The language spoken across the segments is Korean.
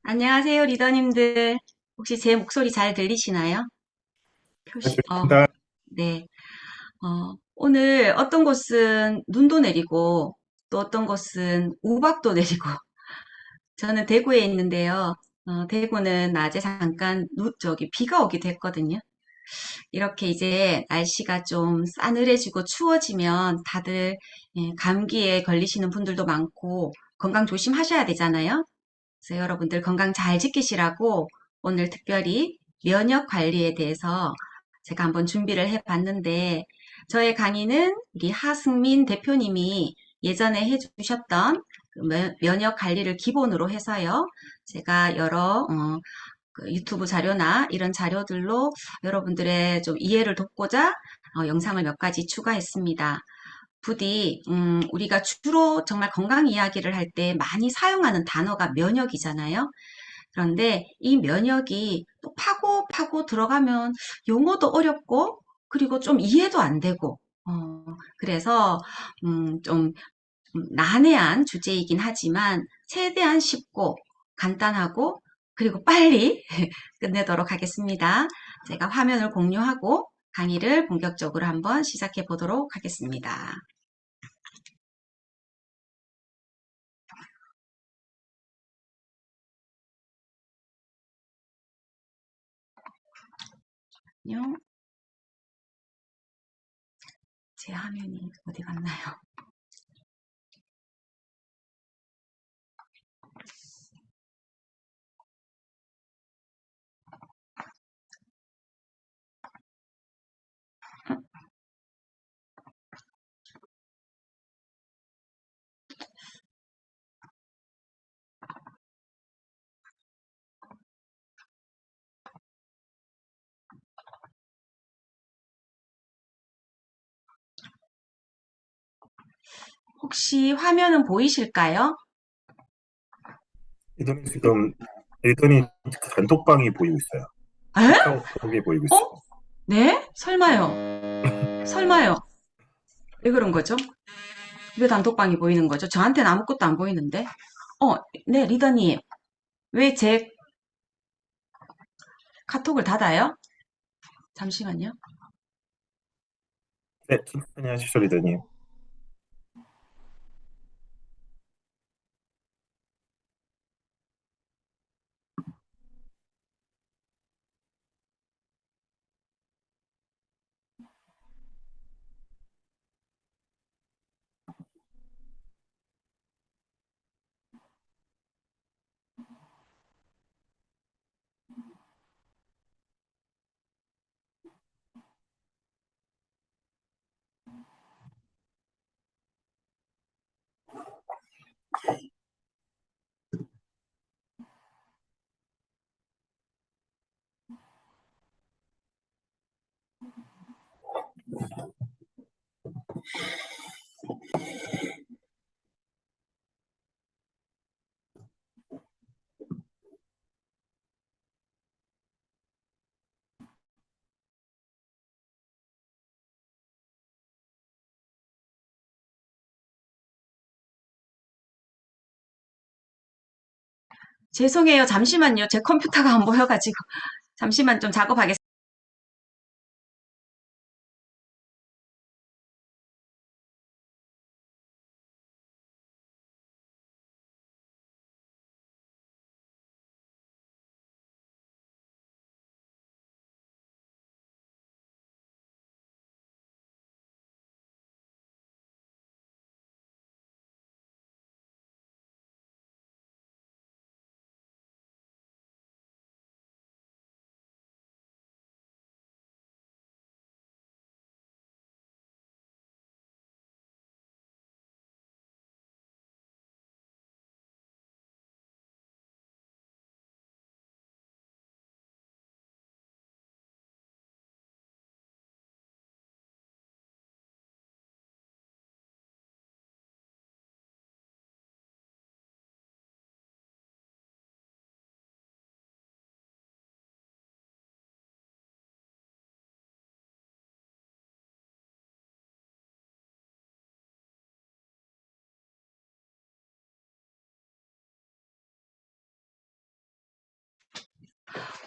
안녕하세요, 리더님들. 혹시 제 목소리 잘 들리시나요? 들립니다. 네. 오늘 어떤 곳은 눈도 내리고, 또 어떤 곳은 우박도 내리고, 저는 대구에 있는데요. 대구는 낮에 잠깐 비가 오기도 했거든요. 이렇게 이제 날씨가 좀 싸늘해지고 추워지면 다들 감기에 걸리시는 분들도 많고, 건강 조심하셔야 되잖아요. 그래서 여러분들 건강 잘 지키시라고 오늘 특별히 면역 관리에 대해서 제가 한번 준비를 해봤는데 저의 강의는 우리 하승민 대표님이 예전에 해주셨던 그 면역 관리를 기본으로 해서요. 제가 여러 그 유튜브 자료나 이런 자료들로 여러분들의 좀 이해를 돕고자 영상을 몇 가지 추가했습니다. 부디 우리가 주로 정말 건강 이야기를 할 때 많이 사용하는 단어가 면역이잖아요. 그런데 이 면역이 또 파고 파고 들어가면 용어도 어렵고 그리고 좀 이해도 안 되고 그래서 좀 난해한 주제이긴 하지만 최대한 쉽고 간단하고 그리고 빨리 끝내도록 하겠습니다. 제가 화면을 공유하고 강의를 본격적으로 한번 시작해 보도록 하겠습니다. 안녕. 제 화면이 어디 갔나요? 혹시 화면은 보이실까요? 리더님 지금 리더님 단톡방이 보이고 있어요. 에? 카카오톡이 보이고 어? 있어요. 네? 설마요. 설마요. 왜 그런 거죠? 왜 단톡방이 보이는 거죠? 저한테는 아무것도 안 보이는데. 어, 네, 리더님. 왜 제 카톡을 닫아요? 잠시만요. 네, 천천히 하시죠, 리더님. 죄송해요. 잠시만요. 제 컴퓨터가 안 보여가지고. 잠시만 좀 작업하겠습니다.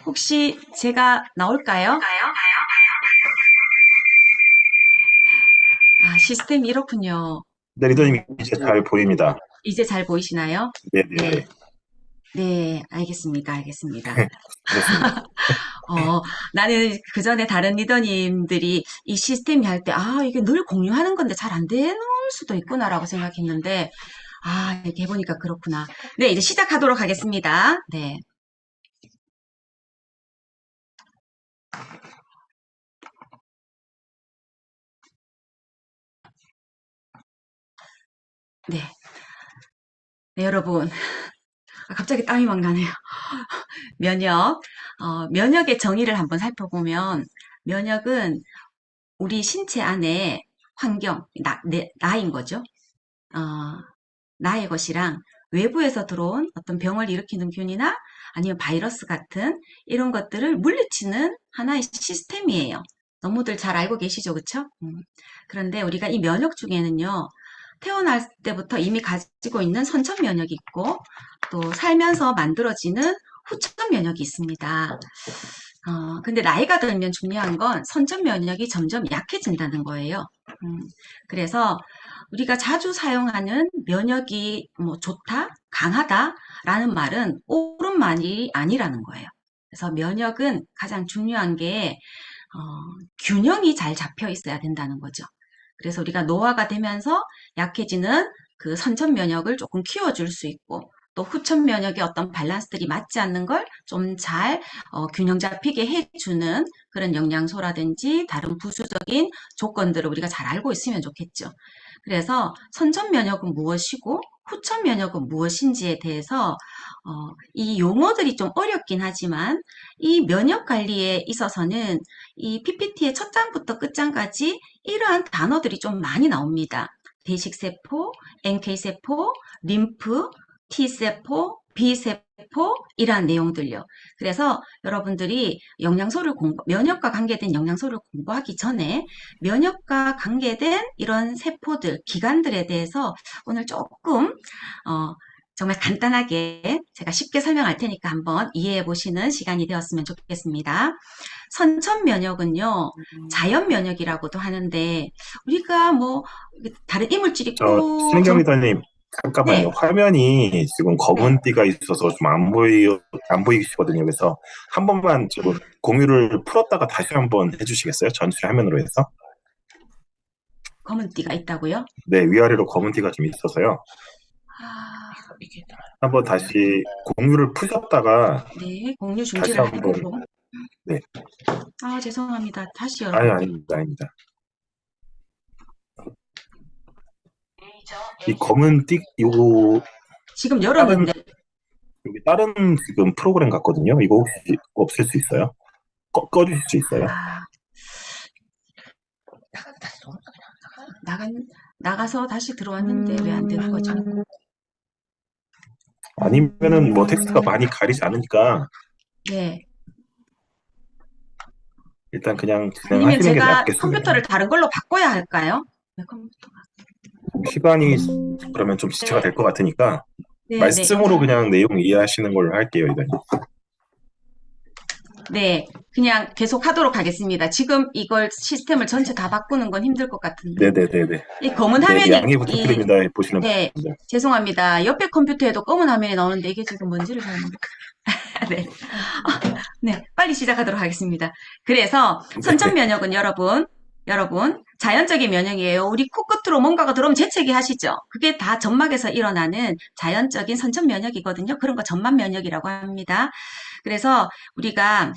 혹시 제가 나올까요? 아, 시스템이 이렇군요. 네, 리더님 이제 잘 보입니다. 이제 잘 보이시나요? 네, 네네네. 네, 알겠습니다. 알겠습니다. 하셨습니다. 어, 나는 그 전에 다른 리더님들이 이 시스템이 할 때, 아, 이게 늘 공유하는 건데 잘 안 되는 수도 있구나라고 생각했는데, 아, 이렇게 해보니까 그렇구나. 네, 이제 시작하도록 하겠습니다. 네, 네, 네, 여러분. 아, 갑자기 땀이 막 나네요. 면역. 면역의 정의를 한번 살펴보면, 면역은 우리 신체 안에 환경, 나인 거죠. 어, 나의 것이랑 외부에서 들어온 어떤 병을 일으키는 균이나 아니면 바이러스 같은 이런 것들을 물리치는 하나의 시스템이에요. 너무들 잘 알고 계시죠, 그쵸? 그런데 우리가 이 면역 중에는요, 태어날 때부터 이미 가지고 있는 선천 면역이 있고, 또 살면서 만들어지는 후천 면역이 있습니다. 근데 나이가 들면 중요한 건 선천 면역이 점점 약해진다는 거예요. 그래서 우리가 자주 사용하는 면역이 뭐 좋다, 강하다라는 말은 옳은 말이 아니라는 거예요. 그래서 면역은 가장 중요한 게 균형이 잘 잡혀 있어야 된다는 거죠. 그래서 우리가 노화가 되면서 약해지는 그 선천 면역을 조금 키워줄 수 있고 또 후천 면역의 어떤 밸런스들이 맞지 않는 걸 좀 잘 균형 잡히게 해주는 그런 영양소라든지 다른 부수적인 조건들을 우리가 잘 알고 있으면 좋겠죠. 그래서 선천 면역은 무엇이고 후천 면역은 무엇인지에 대해서 이 용어들이 좀 어렵긴 하지만 이 면역 관리에 있어서는 이 PPT의 첫 장부터 끝장까지 이러한 단어들이 좀 많이 나옵니다. 대식세포, NK세포, 림프, T세포, B세포 이러한 내용들요. 그래서 여러분들이 면역과 관계된 영양소를 공부하기 전에 면역과 관계된 이런 세포들, 기관들에 대해서 오늘 조금 정말 간단하게 제가 쉽게 설명할 테니까 한번 이해해 보시는 시간이 되었으면 좋겠습니다. 선천 면역은요, 자연 면역이라고도 하는데, 우리가 뭐, 다른 이물질이 꼭, 신경 리더님, 잠깐만요. 네, 화면이 지금 네, 검은 띠가 있어서 좀 안 보이시거든요. 그래서 한 번만 지금 공유를 풀었다가 다시 한번 해주시겠어요? 전체 화면으로 해서? 검은 띠가 있다고요? 네, 위아래로 검은 띠가 좀 있어서요. 아, 한번 다시 공유를 푸셨다가 네, 공유 다시 중지를 한번, 해보고, 네. 아, 죄송합니다. 다시 아니, 열어볼게요. 아닙니다, 아닙니다. 이 검은 띠, 요거, 지금 다른, 열었는데, 여기 다른 지금 프로그램 같거든요. 이거 혹시 없앨 수 있어요? 꺼주실 수 있어요? 아, 나가서 다시 들어왔는데 왜 안 되는 거죠? 아니면은 뭐 텍스트가 많이 가리지 않으니까 네. 일단 그냥 아니면 진행하시는 게 제가 낫겠습니다. 컴퓨터를 다른 걸로 바꿔야 할까요? 네, 컴퓨터가. 시간이 그러면 좀 지체가 될 것 같으니까 네, 네, 말씀으로 그냥 내용 이해하시는 걸로 할게요, 이거는. 네, 그냥 계속 하도록 하겠습니다. 지금 이걸 시스템을 전체 다 바꾸는 건 힘들 것 같은데. 네네네네. 이 검은 네, 화면이, 양해 부탁드립니다. 보시는 네, 분들. 죄송합니다. 옆에 컴퓨터에도 검은 화면이 나오는데 이게 지금 뭔지를 잘 모르겠어요. 네. 네, 빨리 시작하도록 하겠습니다. 그래서 선천 네. 면역은 여러분, 자연적인 면역이에요. 우리 코끝으로 뭔가가 들어오면 재채기 하시죠? 그게 다 점막에서 일어나는 자연적인 선천 면역이거든요. 그런 거 점막 면역이라고 합니다. 그래서 우리가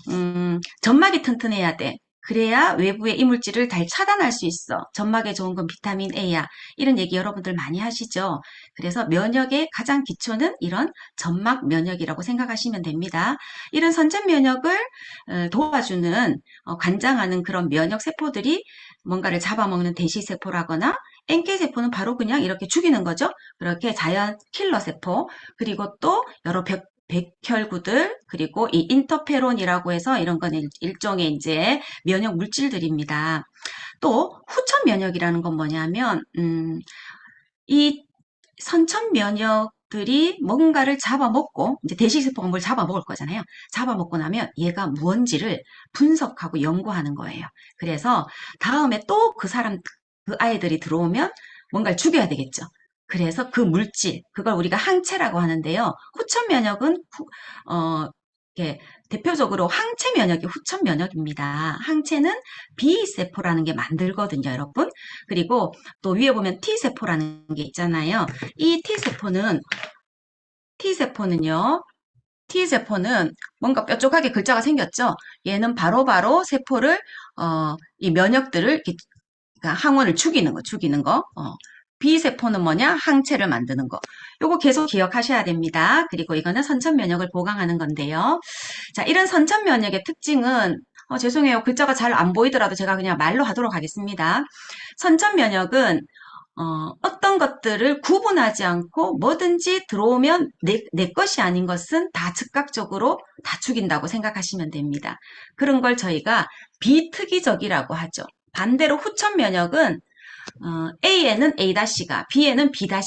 점막이 튼튼해야 돼. 그래야 외부의 이물질을 잘 차단할 수 있어. 점막에 좋은 건 비타민 A야. 이런 얘기 여러분들 많이 하시죠? 그래서 면역의 가장 기초는 이런 점막 면역이라고 생각하시면 됩니다. 이런 선천 면역을 도와주는 관장하는 그런 면역 세포들이 뭔가를 잡아먹는 대시세포라거나 NK세포는 바로 그냥 이렇게 죽이는 거죠. 그렇게 자연 킬러 세포 그리고 또 여러 백혈구들 그리고 이 인터페론이라고 해서 이런 거는 일종의 이제 면역 물질들입니다. 또 후천 면역이라는 건 뭐냐면 이 선천 면역 것들이 뭔가를 잡아먹고, 이제 대식세포가 뭘 잡아먹을 거잖아요. 잡아먹고 나면 얘가 무언지를 분석하고 연구하는 거예요. 그래서 다음에 또 그 아이들이 들어오면 뭔가를 죽여야 되겠죠. 그래서 그 물질, 그걸 우리가 항체라고 하는데요. 후천 면역은 이렇게 대표적으로 항체 면역이 후천 면역입니다. 항체는 B세포라는 게 만들거든요, 여러분. 그리고 또 위에 보면 T세포라는 게 있잖아요. 이 T세포는요, T세포는 뭔가 뾰족하게 글자가 생겼죠? 얘는 바로바로 세포를, 이 면역들을, 그러니까 항원을 죽이는 거. B세포는 뭐냐? 항체를 만드는 거. 요거 계속 기억하셔야 됩니다. 그리고 이거는 선천면역을 보강하는 건데요. 자, 이런 선천면역의 특징은, 죄송해요. 글자가 잘 안 보이더라도 제가 그냥 말로 하도록 하겠습니다. 선천면역은 어떤 것들을 구분하지 않고 뭐든지 들어오면 내 것이 아닌 것은 다 즉각적으로 다 죽인다고 생각하시면 됩니다. 그런 걸 저희가 비특이적이라고 하죠. 반대로 후천 면역은 A에는 A-가, B에는 B-가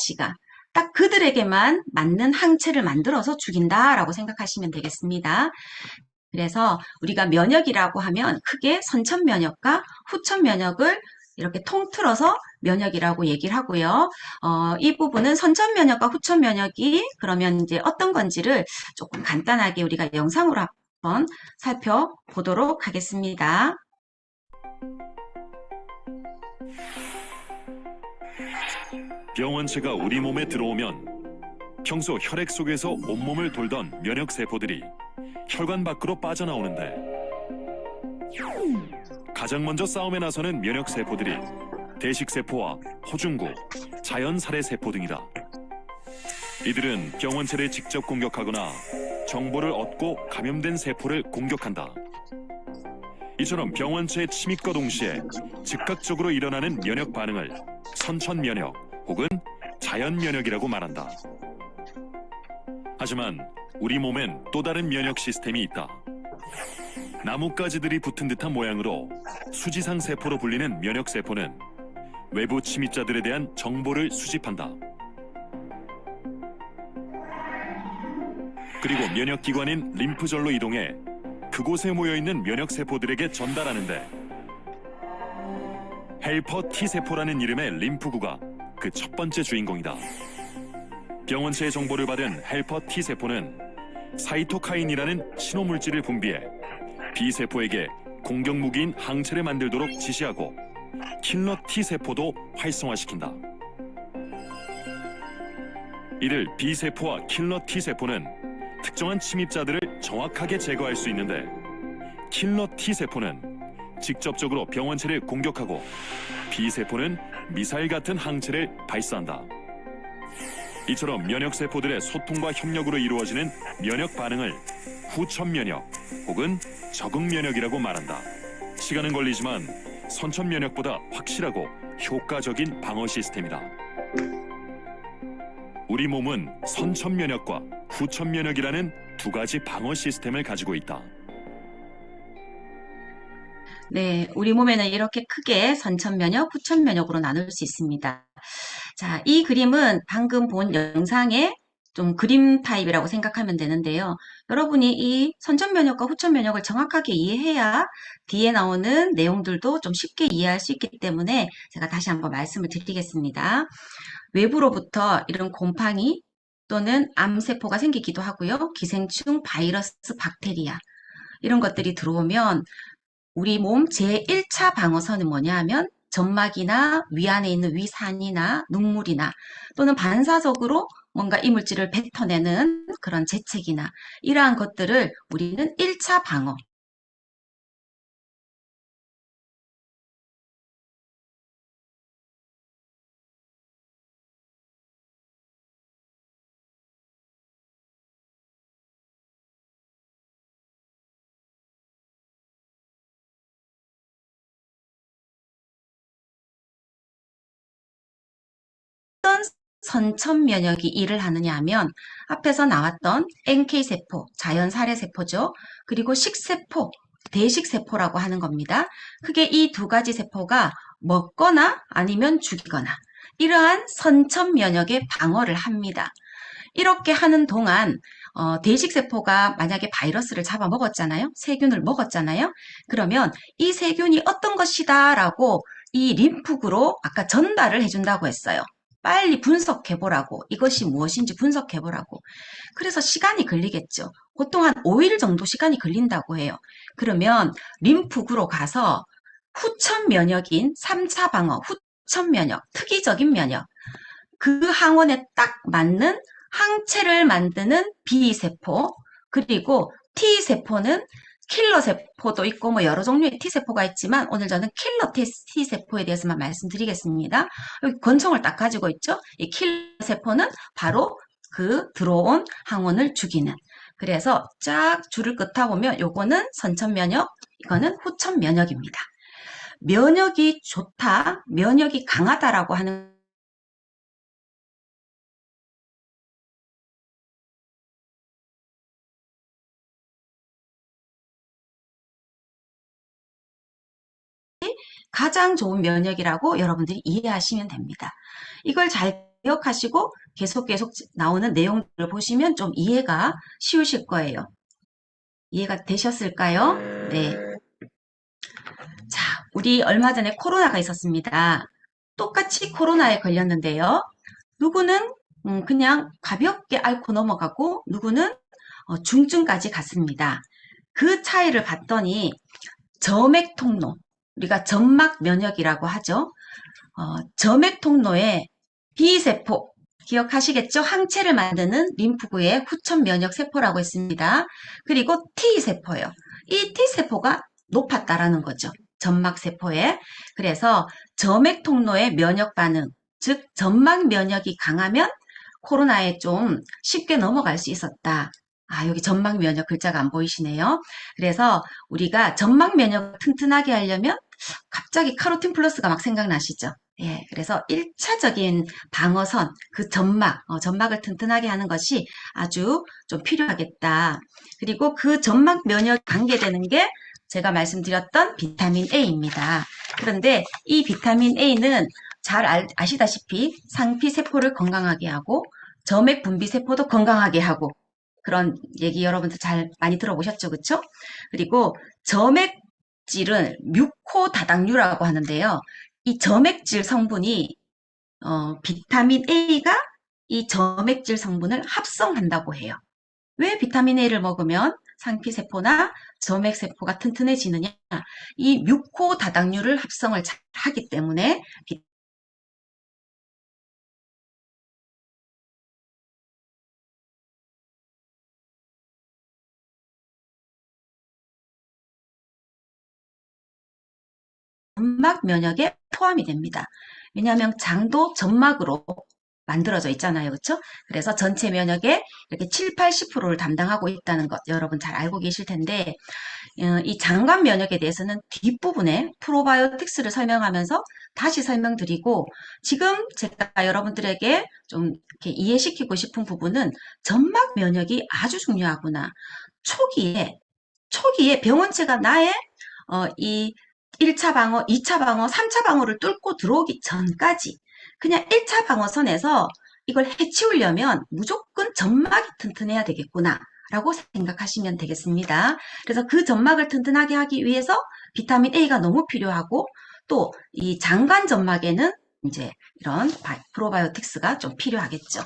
딱 그들에게만 맞는 항체를 만들어서 죽인다라고 생각하시면 되겠습니다. 그래서 우리가 면역이라고 하면 크게 선천 면역과 후천 면역을 이렇게 통틀어서 면역이라고 얘기를 하고요. 이 부분은 선천 면역과 후천 면역이 그러면 이제 어떤 건지를 조금 간단하게 우리가 영상으로 한번 살펴보도록 하겠습니다. 병원체가 우리 몸에 들어오면 평소 혈액 속에서 온몸을 돌던 면역세포들이 혈관 밖으로 빠져나오는데 가장 먼저 싸움에 나서는 면역세포들이 대식세포와 호중구, 자연살해세포 등이다. 이들은 병원체를 직접 공격하거나 정보를 얻고 감염된 세포를 공격한다. 이처럼 병원체의 침입과 동시에 즉각적으로 일어나는 면역 반응을 선천면역 혹은 자연면역이라고 말한다. 하지만 우리 몸엔 또 다른 면역 시스템이 있다. 나뭇가지들이 붙은 듯한 모양으로 수지상 세포로 불리는 면역세포는 외부 침입자들에 대한 정보를 수집한다. 그리고 면역기관인 림프절로 이동해 그곳에 모여있는 면역세포들에게 전달하는데 헬퍼 T세포라는 이름의 림프구가 그 첫 번째 주인공이다. 병원체의 정보를 받은 헬퍼 T세포는 사이토카인이라는 신호물질을 분비해 B세포에게 공격무기인 항체를 만들도록 지시하고 킬러 T세포도 활성화시킨다. 이를 B세포와 킬러 T세포는 특정한 침입자들을 정확하게 제거할 수 있는데 킬러 T세포는 직접적으로 병원체를 공격하고 B세포는 미사일 같은 항체를 발사한다. 이처럼 면역세포들의 소통과 협력으로 이루어지는 면역 반응을 후천면역 혹은 적응면역이라고 말한다. 시간은 걸리지만 선천면역보다 확실하고 효과적인 방어 시스템이다. 우리 몸은 선천면역과 후천면역이라는 두 가지 방어 시스템을 가지고 있다. 네, 우리 몸에는 이렇게 크게 선천면역, 후천면역으로 나눌 수 있습니다. 자, 이 그림은 방금 본 영상의 좀 그림 타입이라고 생각하면 되는데요. 여러분이 이 선천면역과 후천면역을 정확하게 이해해야 뒤에 나오는 내용들도 좀 쉽게 이해할 수 있기 때문에 제가 다시 한번 말씀을 드리겠습니다. 외부로부터 이런 곰팡이 또는 암세포가 생기기도 하고요. 기생충, 바이러스, 박테리아 이런 것들이 들어오면 우리 몸 제1차 방어선은 뭐냐 하면 점막이나 위 안에 있는 위산이나 눈물이나 또는 반사적으로 뭔가 이물질을 뱉어내는 그런 재채기나 이러한 것들을 우리는 1차 방어, 어떤 선천면역이 일을 하느냐 하면 앞에서 나왔던 NK세포, 자연살해세포죠. 그리고 식세포, 대식세포라고 하는 겁니다. 크게 이 두 가지 세포가 먹거나 아니면 죽이거나 이러한 선천면역의 방어를 합니다. 이렇게 하는 동안 대식세포가 만약에 바이러스를 잡아먹었잖아요. 세균을 먹었잖아요. 그러면 이 세균이 어떤 것이다 라고 이 림프구로 아까 전달을 해준다고 했어요. 빨리 분석해보라고. 이것이 무엇인지 분석해보라고. 그래서 시간이 걸리겠죠. 보통 한 5일 정도 시간이 걸린다고 해요. 그러면 림프구로 가서 후천 면역인 3차 방어, 후천 면역, 특이적인 면역, 그 항원에 딱 맞는 항체를 만드는 B세포, 그리고 T세포는 킬러 세포도 있고 뭐 여러 종류의 T세포가 있지만 오늘 저는 킬러 T세포에 대해서만 말씀드리겠습니다. 여기 권총을 딱 가지고 있죠. 이 킬러 세포는 바로 그 들어온 항원을 죽이는. 그래서 쫙 줄을 긋다 보면 요거는 선천 면역, 이거는 후천 면역입니다. 면역이 좋다, 면역이 강하다라고 하는 가장 좋은 면역이라고 여러분들이 이해하시면 됩니다. 이걸 잘 기억하시고 계속 나오는 내용들을 보시면 좀 이해가 쉬우실 거예요. 이해가 되셨을까요? 네. 자, 우리 얼마 전에 코로나가 있었습니다. 똑같이 코로나에 걸렸는데요. 누구는 그냥 가볍게 앓고 넘어가고 누구는 중증까지 갔습니다. 그 차이를 봤더니 점액 통로, 우리가 점막 면역이라고 하죠. 점액 통로에 B세포, 기억하시겠죠? 항체를 만드는 림프구의 후천 면역 세포라고 했습니다. 그리고 T세포예요. 이 T세포가 높았다라는 거죠. 점막 세포에. 그래서 점액 통로의 면역 반응, 즉 점막 면역이 강하면 코로나에 좀 쉽게 넘어갈 수 있었다. 아, 여기 점막 면역 글자가 안 보이시네요. 그래서 우리가 점막 면역을 튼튼하게 하려면 갑자기 카로틴 플러스가 막 생각나시죠? 예, 그래서 1차적인 방어선, 그 점막을 튼튼하게 하는 것이 아주 좀 필요하겠다. 그리고 그 점막 면역 관계되는 게 제가 말씀드렸던 비타민 A입니다. 그런데 이 비타민 A는 잘 아시다시피 상피세포를 건강하게 하고 점액 분비세포도 건강하게 하고 그런 얘기 여러분들 잘 많이 들어보셨죠? 그쵸? 그리고 점액질은 뮤코다당류라고 하는데요. 이 점액질 성분이 비타민 A가 이 점액질 성분을 합성한다고 해요. 왜 비타민 A를 먹으면 상피세포나 점액세포가 튼튼해지느냐? 이 뮤코다당류를 합성을 잘 하기 때문에 점막 면역에 포함이 됩니다. 왜냐하면 장도 점막으로 만들어져 있잖아요. 그렇죠? 그래서 전체 면역의 이렇게 7, 80%를 담당하고 있다는 것 여러분 잘 알고 계실 텐데 이 장관 면역에 대해서는 뒷부분에 프로바이오틱스를 설명하면서 다시 설명드리고 지금 제가 여러분들에게 좀 이렇게 이해시키고 싶은 부분은 점막 면역이 아주 중요하구나. 초기에 병원체가 나의 이 1차 방어, 2차 방어, 3차 방어를 뚫고 들어오기 전까지 그냥 1차 방어선에서 이걸 해치우려면 무조건 점막이 튼튼해야 되겠구나 라고 생각하시면 되겠습니다. 그래서 그 점막을 튼튼하게 하기 위해서 비타민 A가 너무 필요하고 또 이 장관 점막에는 이제 이런 프로바이오틱스가 좀 필요하겠죠.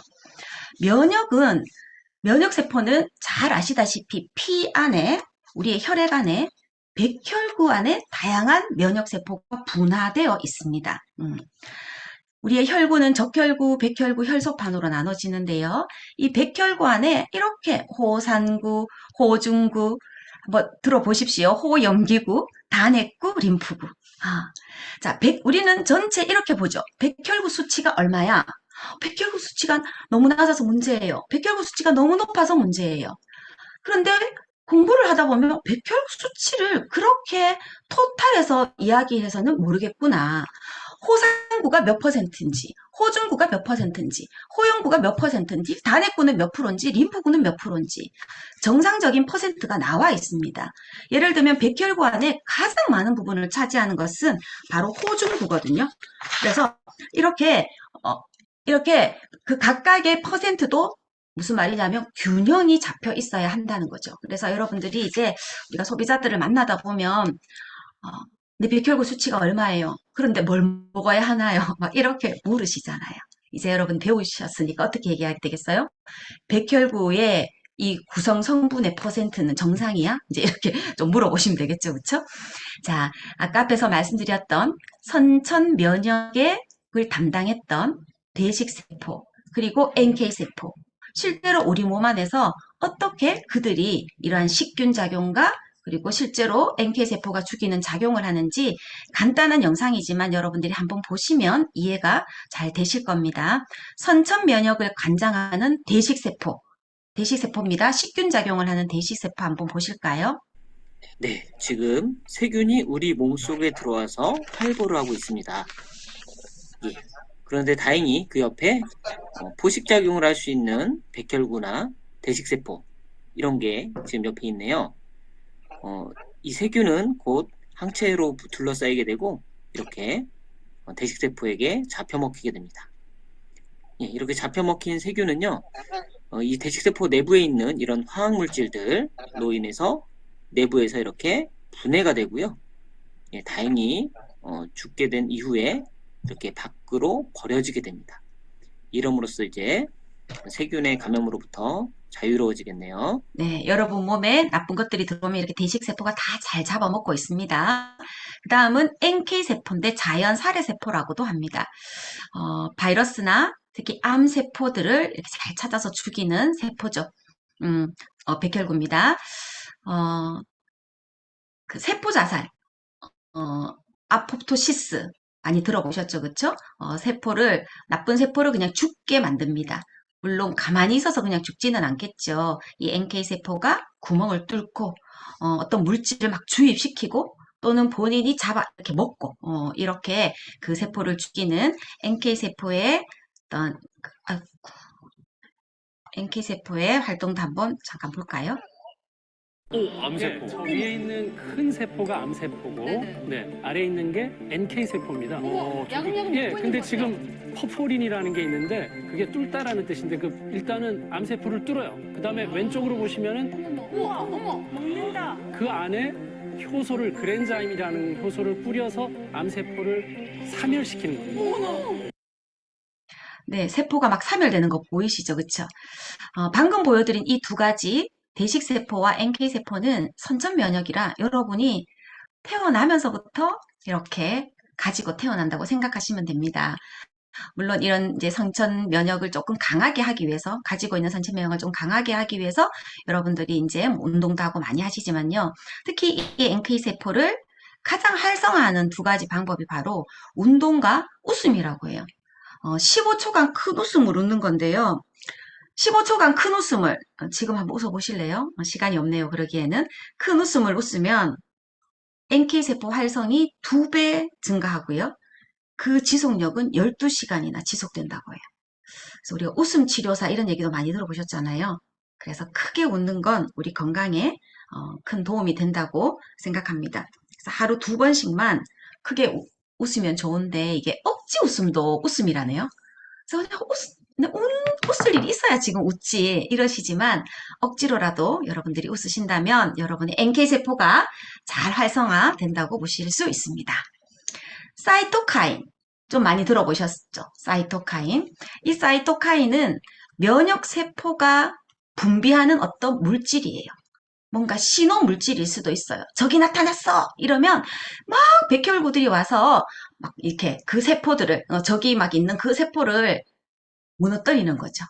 면역세포는 잘 아시다시피 피 안에 우리의 혈액 안에 백혈구 안에 다양한 면역세포가 분화되어 있습니다. 우리의 혈구는 적혈구, 백혈구, 혈소판으로 나눠지는데요. 이 백혈구 안에 이렇게 호산구, 호중구, 한번 들어보십시오. 호염기구, 단핵구, 림프구. 자, 우리는 전체 이렇게 보죠. 백혈구 수치가 얼마야? 백혈구 수치가 너무 낮아서 문제예요. 백혈구 수치가 너무 높아서 문제예요. 그런데 공부를 하다 보면 백혈구 수치를 그렇게 토탈해서 이야기해서는 모르겠구나. 호산구가 몇 퍼센트인지, 호중구가 몇 퍼센트인지, 호영구가 몇 퍼센트인지, 단핵구는 몇 프로인지, 림프구는 몇 프로인지 정상적인 퍼센트가 나와 있습니다. 예를 들면 백혈구 안에 가장 많은 부분을 차지하는 것은 바로 호중구거든요. 그래서 이렇게 그 각각의 퍼센트도 무슨 말이냐면 균형이 잡혀 있어야 한다는 거죠. 그래서 여러분들이 이제 우리가 소비자들을 만나다 보면 어, 내 백혈구 수치가 얼마예요? 그런데 뭘 먹어야 하나요? 막 이렇게 물으시잖아요. 이제 여러분 배우셨으니까 어떻게 얘기해야 되겠어요? 백혈구의 이 구성 성분의 퍼센트는 정상이야? 이제 이렇게 좀 물어보시면 되겠죠, 그렇죠? 자, 아까 앞에서 말씀드렸던 선천 면역을 담당했던 대식세포 그리고 NK세포 실제로 우리 몸 안에서 어떻게 그들이 이러한 식균 작용과 그리고 실제로 NK세포가 죽이는 작용을 하는지 간단한 영상이지만 여러분들이 한번 보시면 이해가 잘 되실 겁니다. 선천 면역을 관장하는 대식세포입니다. 식균 작용을 하는 대식세포 한번 보실까요? 네, 지금 세균이 우리 몸속에 들어와서 활보를 하고 있습니다. 예. 그런데 다행히 그 옆에 포식작용을 할 수 있는 백혈구나 대식세포 이런 게 지금 옆에 있네요. 이 세균은 곧 항체로 둘러싸이게 되고 이렇게 대식세포에게 잡혀먹히게 됩니다. 예, 이렇게 잡혀먹힌 세균은요, 이 대식세포 내부에 있는 이런 화학물질들로 인해서 내부에서 이렇게 분해가 되고요. 예, 다행히 죽게 된 이후에 이렇게 밖으로 버려지게 됩니다. 이름으로써 이제 세균의 감염으로부터 자유로워지겠네요. 네, 여러분 몸에 나쁜 것들이 들어오면 이렇게 대식세포가 다 잘 잡아먹고 있습니다. 그 다음은 NK세포인데 자연 살해세포라고도 합니다. 바이러스나 특히 암세포들을 이렇게 잘 찾아서 죽이는 세포죠. 백혈구입니다. 그 세포자살, 아포프토시스 많이 들어보셨죠, 그쵸? 나쁜 세포를 그냥 죽게 만듭니다. 물론 가만히 있어서 그냥 죽지는 않겠죠. 이 NK세포가 구멍을 뚫고 어떤 물질을 막 주입시키고 또는 본인이 잡아 이렇게 먹고 이렇게 그 세포를 죽이는 NK세포의 어떤 NK세포의 활동도 한번 잠깐 볼까요? 암세포. 저 위에 있는 큰 세포가 암세포고, 네, 아래에 있는 게 NK세포입니다. 예, 근데 지금 퍼포린이라는 게 있는데 그게 뚫다라는 뜻인데 일단은 암세포를 뚫어요. 그 다음에 왼쪽으로 보시면은 어머, 먹는다. 그 안에 효소를 그랜자임이라는 효소를 뿌려서 암세포를 사멸시키는 거예요. 네, 세포가 막 사멸되는 거 보이시죠? 그쵸? 방금 보여드린 이 두 가지 대식세포와 NK세포는 선천 면역이라 여러분이 태어나면서부터 이렇게 가지고 태어난다고 생각하시면 됩니다. 물론 이런 이제 선천 면역을 조금 강하게 하기 위해서, 가지고 있는 선천 면역을 좀 강하게 하기 위해서 여러분들이 이제 운동도 하고 많이 하시지만요. 특히 이 NK세포를 가장 활성화하는 두 가지 방법이 바로 운동과 웃음이라고 해요. 15초간 큰 웃음을 웃는 건데요. 15초간 큰 웃음을 지금 한번 웃어보실래요? 시간이 없네요. 그러기에는 큰 웃음을 웃으면 NK세포 활성이 2배 증가하고요. 그 지속력은 12시간이나 지속된다고 해요. 그래서 우리가 웃음 치료사 이런 얘기도 많이 들어보셨잖아요. 그래서 크게 웃는 건 우리 건강에 큰 도움이 된다고 생각합니다. 그래서 하루 2번씩만 크게 웃으면 좋은데 이게 억지 웃음도 웃음이라네요. 그래서 그냥 웃을 일이 있어야 지금 웃지 이러시지만 억지로라도 여러분들이 웃으신다면 여러분의 NK세포가 잘 활성화된다고 보실 수 있습니다. 사이토카인 좀 많이 들어보셨죠? 사이토카인. 이 사이토카인은 면역세포가 분비하는 어떤 물질이에요. 뭔가 신호 물질일 수도 있어요. 적이 나타났어! 이러면 막 백혈구들이 와서 막 이렇게 그 세포들을, 적이 막 있는 그 세포를 무너뜨리는 거죠.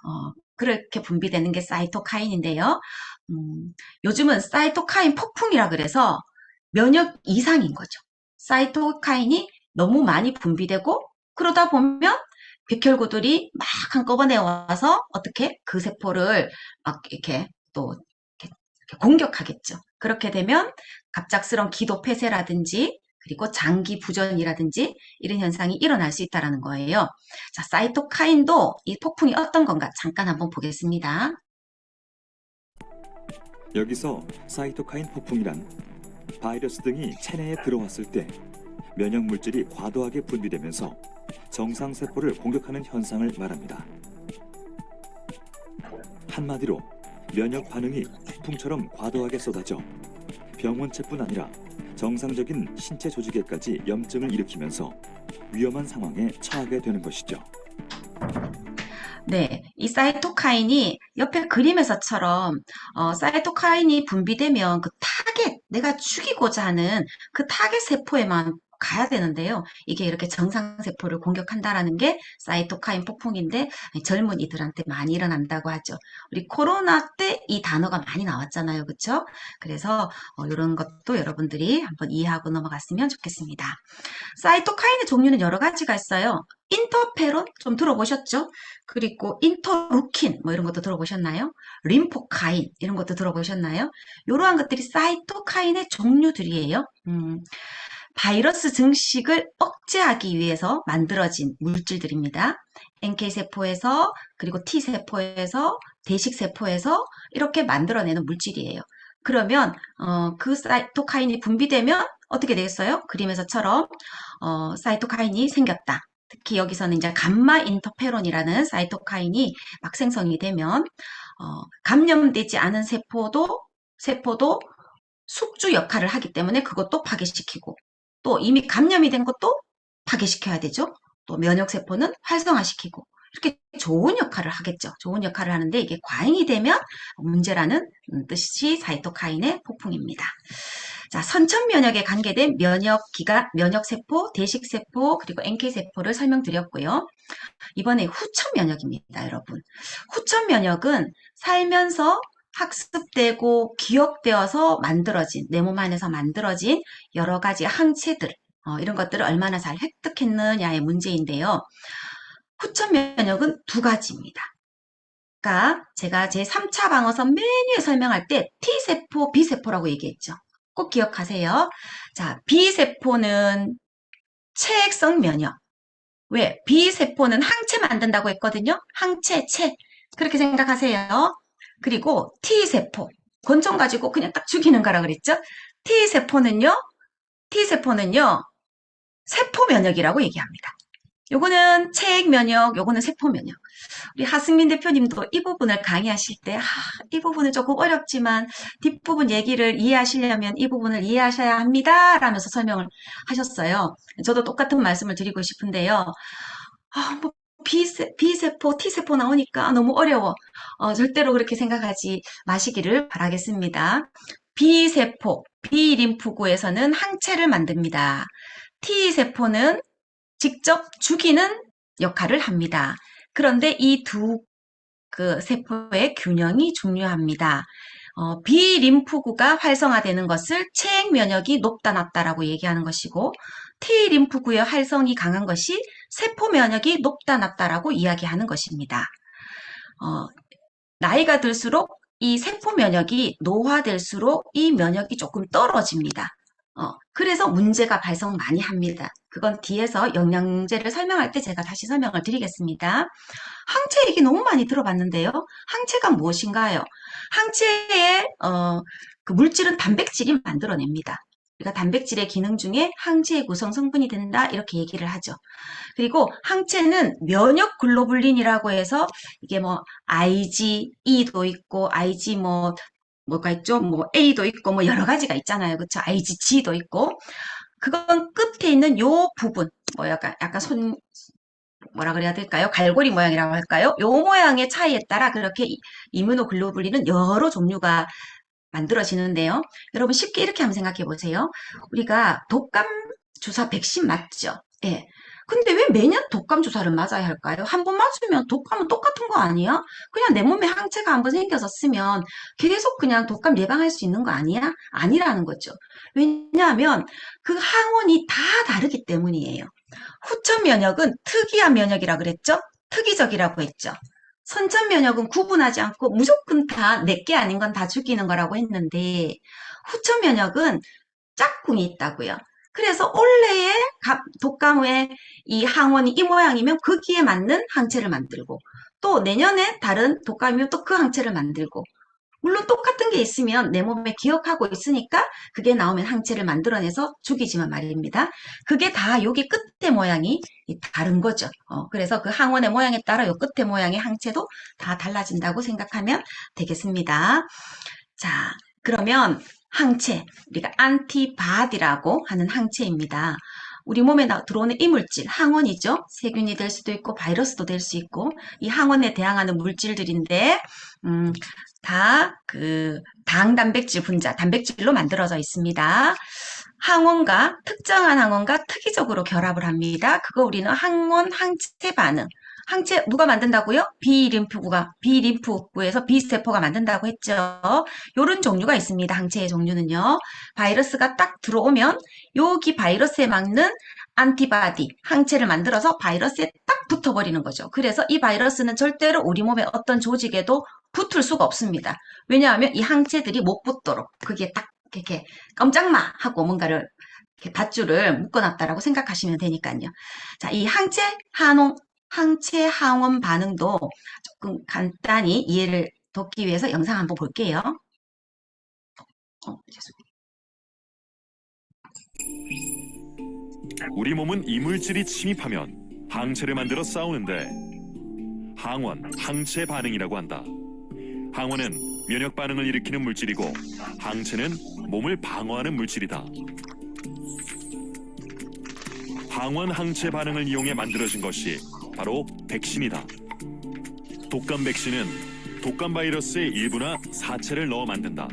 그렇게 분비되는 게 사이토카인인데요. 요즘은 사이토카인 폭풍이라 그래서 면역 이상인 거죠. 사이토카인이 너무 많이 분비되고 그러다 보면 백혈구들이 막 한꺼번에 와서 어떻게 그 세포를 막 이렇게 또 이렇게 공격하겠죠. 그렇게 되면 갑작스러운 기도 폐쇄라든지 그리고 장기 부전이라든지 이런 현상이 일어날 수 있다는 거예요. 자, 사이토카인도 이 폭풍이 어떤 건가 잠깐 한번 보겠습니다. 여기서 사이토카인 폭풍이란 바이러스 등이 체내에 들어왔을 때 면역 물질이 과도하게 분비되면서 정상 세포를 공격하는 현상을 말합니다. 한 한마디로 면역 반응이 폭풍처럼 과도하게 쏟아져 병원체뿐 아니라 정상적인 신체 조직에까지 염증을 일으키면서 위험한 상황에 처하게 되는 것이죠. 네, 이 사이토카인이 옆에 그림에서처럼 사이토카인이 분비되면 그 타겟, 내가 죽이고자 하는 그 타겟 세포에만 가야 되는데요. 이게 이렇게 정상세포를 공격한다라는 게 사이토카인 폭풍인데 젊은이들한테 많이 일어난다고 하죠. 우리 코로나 때 이 단어가 많이 나왔잖아요. 그렇죠? 그래서 이런 것도 여러분들이 한번 이해하고 넘어갔으면 좋겠습니다. 사이토카인의 종류는 여러 가지가 있어요. 인터페론 좀 들어보셨죠? 그리고 인터루킨 뭐 이런 것도 들어보셨나요? 림포카인 이런 것도 들어보셨나요? 이러한 것들이 사이토카인의 종류들이에요. 바이러스 증식을 억제하기 위해서 만들어진 물질들입니다. NK세포에서 그리고 T세포에서 대식세포에서 이렇게 만들어내는 물질이에요. 그러면 그 사이토카인이 분비되면 어떻게 되겠어요? 그림에서처럼 사이토카인이 생겼다. 특히 여기서는 이제 감마 인터페론이라는 사이토카인이 막 생성이 되면 감염되지 않은 세포도 숙주 역할을 하기 때문에 그것도 파괴시키고 또 이미 감염이 된 것도 파괴시켜야 되죠. 또 면역세포는 활성화시키고 이렇게 좋은 역할을 하겠죠. 좋은 역할을 하는데 이게 과잉이 되면 문제라는 뜻이 사이토카인의 폭풍입니다. 자, 선천 면역에 관계된 면역세포, 대식세포, 그리고 NK세포를 설명드렸고요. 이번에 후천 면역입니다, 여러분. 후천 면역은 살면서 학습되고 기억되어서 만들어진, 내 몸 안에서 만들어진 여러 가지 항체들, 이런 것들을 얼마나 잘 획득했느냐의 문제인데요. 후천 면역은 두 가지입니다. 그러니까 제가 제 3차 방어선 메뉴에 설명할 때 T세포, B세포라고 얘기했죠. 꼭 기억하세요. 자, B세포는 체액성 면역. 왜? B세포는 항체 만든다고 했거든요. 항체, 체. 그렇게 생각하세요. 그리고 T세포. 권총 가지고 그냥 딱 죽이는 거라 그랬죠. T세포는요, 세포 면역이라고 얘기합니다. 요거는 체액 면역, 요거는 세포 면역. 우리 하승민 대표님도 이 부분을 강의하실 때, 이 부분은 조금 어렵지만 뒷부분 얘기를 이해하시려면 이 부분을 이해하셔야 합니다. 라면서 설명을 하셨어요. 저도 똑같은 말씀을 드리고 싶은데요. 뭐 B세포, T세포 나오니까 너무 어려워. 절대로 그렇게 생각하지 마시기를 바라겠습니다. B세포, B림프구에서는 항체를 만듭니다. T세포는 직접 죽이는 역할을 합니다. 그런데 이 두 세포의 균형이 중요합니다. B림프구가 활성화되는 것을 체액 면역이 높다 낮다라고 얘기하는 것이고 T림프구의 활성이 강한 것이 세포 면역이 높다 낮다라고 이야기하는 것입니다. 나이가 들수록 이 세포 면역이 노화될수록 이 면역이 조금 떨어집니다. 그래서 문제가 발생 많이 합니다. 그건 뒤에서 영양제를 설명할 때 제가 다시 설명을 드리겠습니다. 항체 얘기 너무 많이 들어봤는데요. 항체가 무엇인가요? 항체의 그 물질은 단백질이 만들어냅니다. 우리가 단백질의 기능 중에 항체의 구성 성분이 된다 이렇게 얘기를 하죠. 그리고 항체는 면역 글로불린이라고 해서 이게 뭐 IgE도 있고 IG 뭐가 있죠? 뭐 A도 있고 뭐 여러 가지가 있잖아요. 그렇죠? IgG도 있고 그건 끝에 있는 요 부분 뭐 약간 뭐라 그래야 될까요? 갈고리 모양이라고 할까요? 요 모양의 차이에 따라 그렇게 이뮤노글로불린은 여러 종류가 만들어지는데요. 여러분 쉽게 이렇게 한번 생각해 보세요. 우리가 독감 주사 백신 맞죠? 예. 근데 왜 매년 독감 주사를 맞아야 할까요? 한 번 맞으면 독감은 똑같은 거 아니야? 그냥 내 몸에 항체가 한 번 생겨서 쓰면 계속 그냥 독감 예방할 수 있는 거 아니야? 아니라는 거죠. 왜냐하면 그 항원이 다 다르기 때문이에요. 후천 면역은 특이한 면역이라고 그랬죠? 특이적이라고 했죠. 선천 면역은 구분하지 않고 무조건 다 내게 아닌 건 다 죽이는 거라고 했는데 후천 면역은 짝꿍이 있다고요. 그래서 올해의 독감의 이 항원이 이 모양이면 거기에 맞는 항체를 만들고 또 내년에 다른 독감이면 또 그 항체를 만들고 물론 똑같은 게 있으면 내 몸에 기억하고 있으니까 그게 나오면 항체를 만들어내서 죽이지만 말입니다. 그게 다 여기 끝에 모양이 다른 거죠. 그래서 그 항원의 모양에 따라 요 끝에 모양의 항체도 다 달라진다고 생각하면 되겠습니다. 자, 그러면 항체, 우리가 안티바디라고 하는 항체입니다. 우리 몸에 들어오는 이물질, 항원이죠. 세균이 될 수도 있고 바이러스도 될 수 있고 이 항원에 대항하는 물질들인데 다 그 당단백질 분자, 단백질로 만들어져 있습니다. 항원과 특정한 항원과 특이적으로 결합을 합니다. 그거 우리는 항원 항체 반응. 항체 누가 만든다고요? B림프구에서 B세포가 만든다고 했죠. 요런 종류가 있습니다. 항체의 종류는요. 바이러스가 딱 들어오면 여기 바이러스에 막는 안티바디, 항체를 만들어서 바이러스에 딱 붙어버리는 거죠. 그래서 이 바이러스는 절대로 우리 몸의 어떤 조직에도 붙을 수가 없습니다. 왜냐하면 이 항체들이 못 붙도록 그게 딱 이렇게 깜짝마 하고 뭔가를 이렇게 밧줄을 묶어놨다라고 생각하시면 되니까요. 자, 이 항체 항원 반응도 조금 간단히 이해를 돕기 위해서 영상 한번 볼게요. 우리 몸은 이물질이 침입하면 항체를 만들어 싸우는데 항원, 항체 반응이라고 한다. 항원은 면역 반응을 일으키는 물질이고 항체는 몸을 방어하는 물질이다. 항원 항체 반응을 이용해 만들어진 것이 바로 백신이다. 독감 백신은 독감 바이러스의 일부나 사체를 넣어 만든다.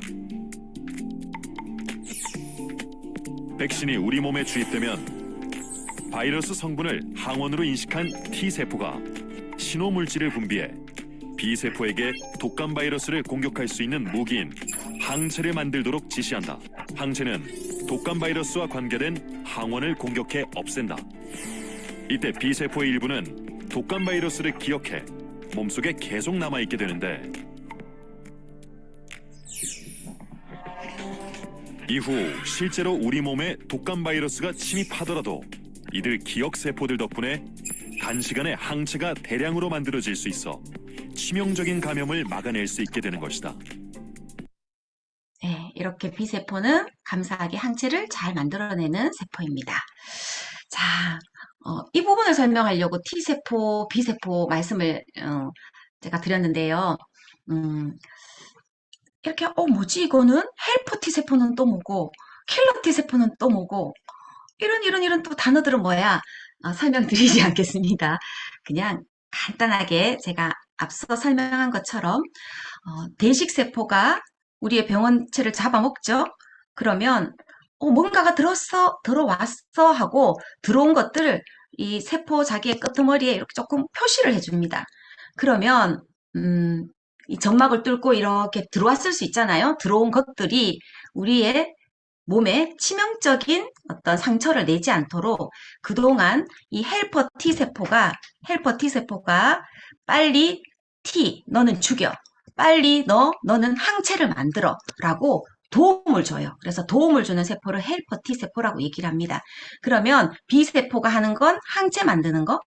백신이 우리 몸에 주입되면 바이러스 성분을 항원으로 인식한 T세포가 신호물질을 분비해 B세포에게 독감 바이러스를 공격할 수 있는 무기인 항체를 만들도록 지시한다. 항체는 독감 바이러스와 관계된 항원을 공격해 없앤다. 이때 B세포의 일부는 독감 바이러스를 기억해 몸속에 계속 남아있게 되는데 이후 실제로 우리 몸에 독감 바이러스가 침입하더라도 이들 기억세포들 덕분에 단시간에 항체가 대량으로 만들어질 수 있어 치명적인 감염을 막아낼 수 있게 되는 것이다. 네, 이렇게 B세포는 감사하게 항체를 잘 만들어내는 세포입니다. 자, 이 부분을 설명하려고 T세포, B세포 말씀을 제가 드렸는데요. 이렇게 뭐지 이거는? 헬퍼 T세포는 또 뭐고 킬러 T세포는 또 뭐고 이런 또 단어들은 뭐야? 설명드리지 않겠습니다. 그냥 간단하게 제가 앞서 설명한 것처럼 대식세포가 우리의 병원체를 잡아먹죠. 그러면 뭔가가 들어왔어 하고 들어온 것들을 이 세포 자기의 끄트머리에 이렇게 조금 표시를 해줍니다. 그러면 이 점막을 뚫고 이렇게 들어왔을 수 있잖아요. 들어온 것들이 우리의 몸에 치명적인 어떤 상처를 내지 않도록 그동안 이 헬퍼 T세포가 빨리 T, 너는 죽여. 빨리 너는 항체를 만들어. 라고 도움을 줘요. 그래서 도움을 주는 세포를 헬퍼 T세포라고 얘기를 합니다. 그러면 B세포가 하는 건 항체 만드는 거,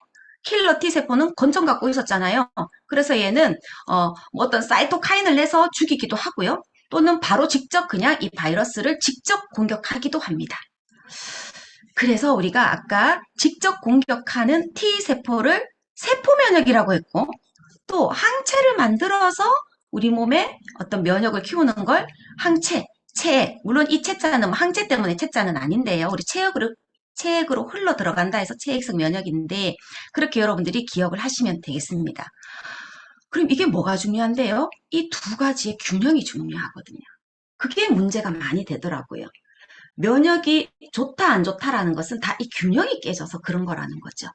킬러 T세포는 권총 갖고 있었잖아요. 그래서 얘는 어떤 사이토카인을 내서 죽이기도 하고요. 또는 바로 직접 그냥 이 바이러스를 직접 공격하기도 합니다. 그래서 우리가 아까 직접 공격하는 T세포를 세포면역이라고 했고 또 항체를 만들어서 우리 몸에 어떤 면역을 키우는 걸 항체, 체액, 물론 이 체자는 항체 때문에 체자는 아닌데요. 우리 체액으로 흘러 들어간다 해서 체액성 면역인데 그렇게 여러분들이 기억을 하시면 되겠습니다. 그럼 이게 뭐가 중요한데요? 이 두 가지의 균형이 중요하거든요. 그게 문제가 많이 되더라고요. 면역이 좋다 안 좋다라는 것은 다 이 균형이 깨져서 그런 거라는 거죠.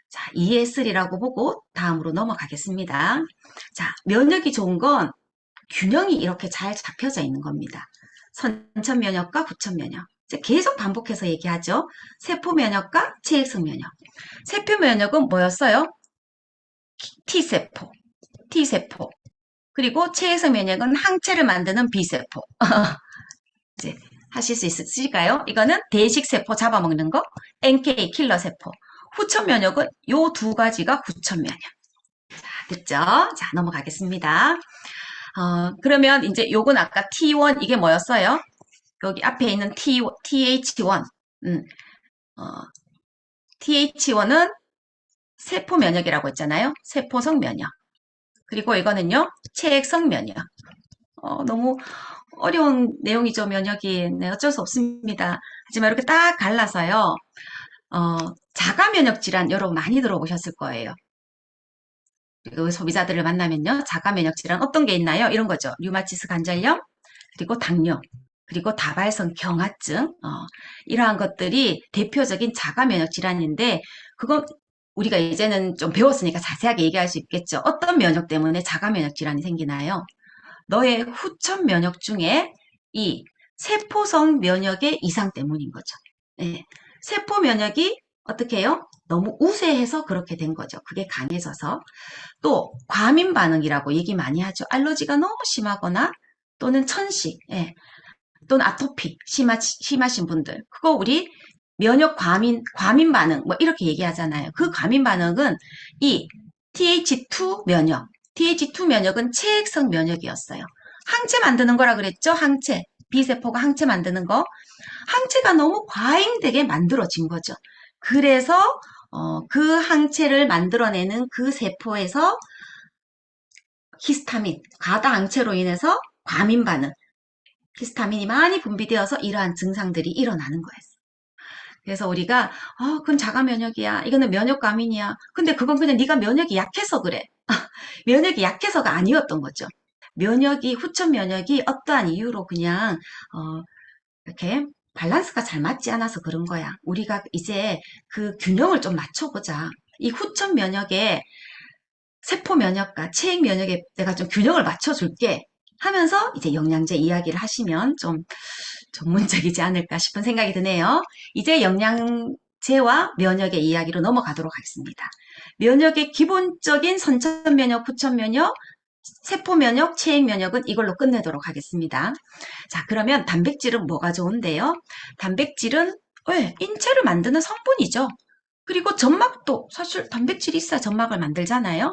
자, ES3라고 보고 다음으로 넘어가겠습니다. 자, 면역이 좋은 건 균형이 이렇게 잘 잡혀져 있는 겁니다. 선천 면역과 구천 면역. 계속 반복해서 얘기하죠. 세포 면역과 체액성 면역. 세포 면역은 뭐였어요? T세포. 그리고 체액성 면역은 항체를 만드는 B세포. 이제 하실 수 있으실까요? 이거는 대식세포 잡아먹는 거, NK 킬러 세포. 후천 면역은 요 두 가지가 후천 면역. 자, 됐죠? 자, 넘어가겠습니다. 그러면 이제 요건 아까 T1 이게 뭐였어요? 여기 앞에 있는 TH1. TH1은 세포 면역이라고 했잖아요. 세포성 면역. 그리고 이거는요, 체액성 면역. 너무 어려운 내용이죠, 면역이. 네, 어쩔 수 없습니다. 하지만 이렇게 딱 갈라서요, 자가 면역 질환 여러분 많이 들어보셨을 거예요. 그 소비자들을 만나면요, 자가 면역 질환 어떤 게 있나요? 이런 거죠. 류마티스 관절염, 그리고 당뇨, 그리고 다발성 경화증, 이러한 것들이 대표적인 자가 면역 질환인데, 그거 우리가 이제는 좀 배웠으니까 자세하게 얘기할 수 있겠죠. 어떤 면역 때문에 자가 면역 질환이 생기나요? 너의 후천 면역 중에 이 세포성 면역의 이상 때문인 거죠. 예. 세포 면역이 어떻게 해요? 너무 우세해서 그렇게 된 거죠. 그게 강해져서. 또 과민 반응이라고 얘기 많이 하죠. 알러지가 너무 심하거나 또는 천식, 예. 또는 아토피 심하신 분들. 그거 우리 면역 과민 반응 뭐 이렇게 얘기하잖아요. 그 과민 반응은 이 TH2 면역, TH2 면역은 체액성 면역이었어요. 항체 만드는 거라 그랬죠? 항체. B세포가 항체 만드는 거. 항체가 너무 과잉되게 만들어진 거죠. 그래서 그 항체를 만들어내는 그 세포에서 히스타민, 가다 항체로 인해서 과민 반응, 히스타민이 많이 분비되어서 이러한 증상들이 일어나는 거였어요. 그래서 우리가 그건 자가 면역이야. 이거는 면역 과민이야. 근데 그건 그냥 네가 면역이 약해서 그래. 면역이 약해서가 아니었던 거죠. 후천 면역이 어떠한 이유로 그냥 이렇게 밸런스가 잘 맞지 않아서 그런 거야. 우리가 이제 그 균형을 좀 맞춰보자. 이 후천 면역에 세포 면역과 체액 면역에 내가 좀 균형을 맞춰줄게 하면서 이제 영양제 이야기를 하시면 좀 전문적이지 않을까 싶은 생각이 드네요. 이제 영양제와 면역의 이야기로 넘어가도록 하겠습니다. 면역의 기본적인 선천 면역, 후천 면역, 세포 면역, 체액 면역은 이걸로 끝내도록 하겠습니다. 자, 그러면 단백질은 뭐가 좋은데요? 단백질은 인체를 만드는 성분이죠. 그리고 점막도 사실 단백질이 있어야 점막을 만들잖아요.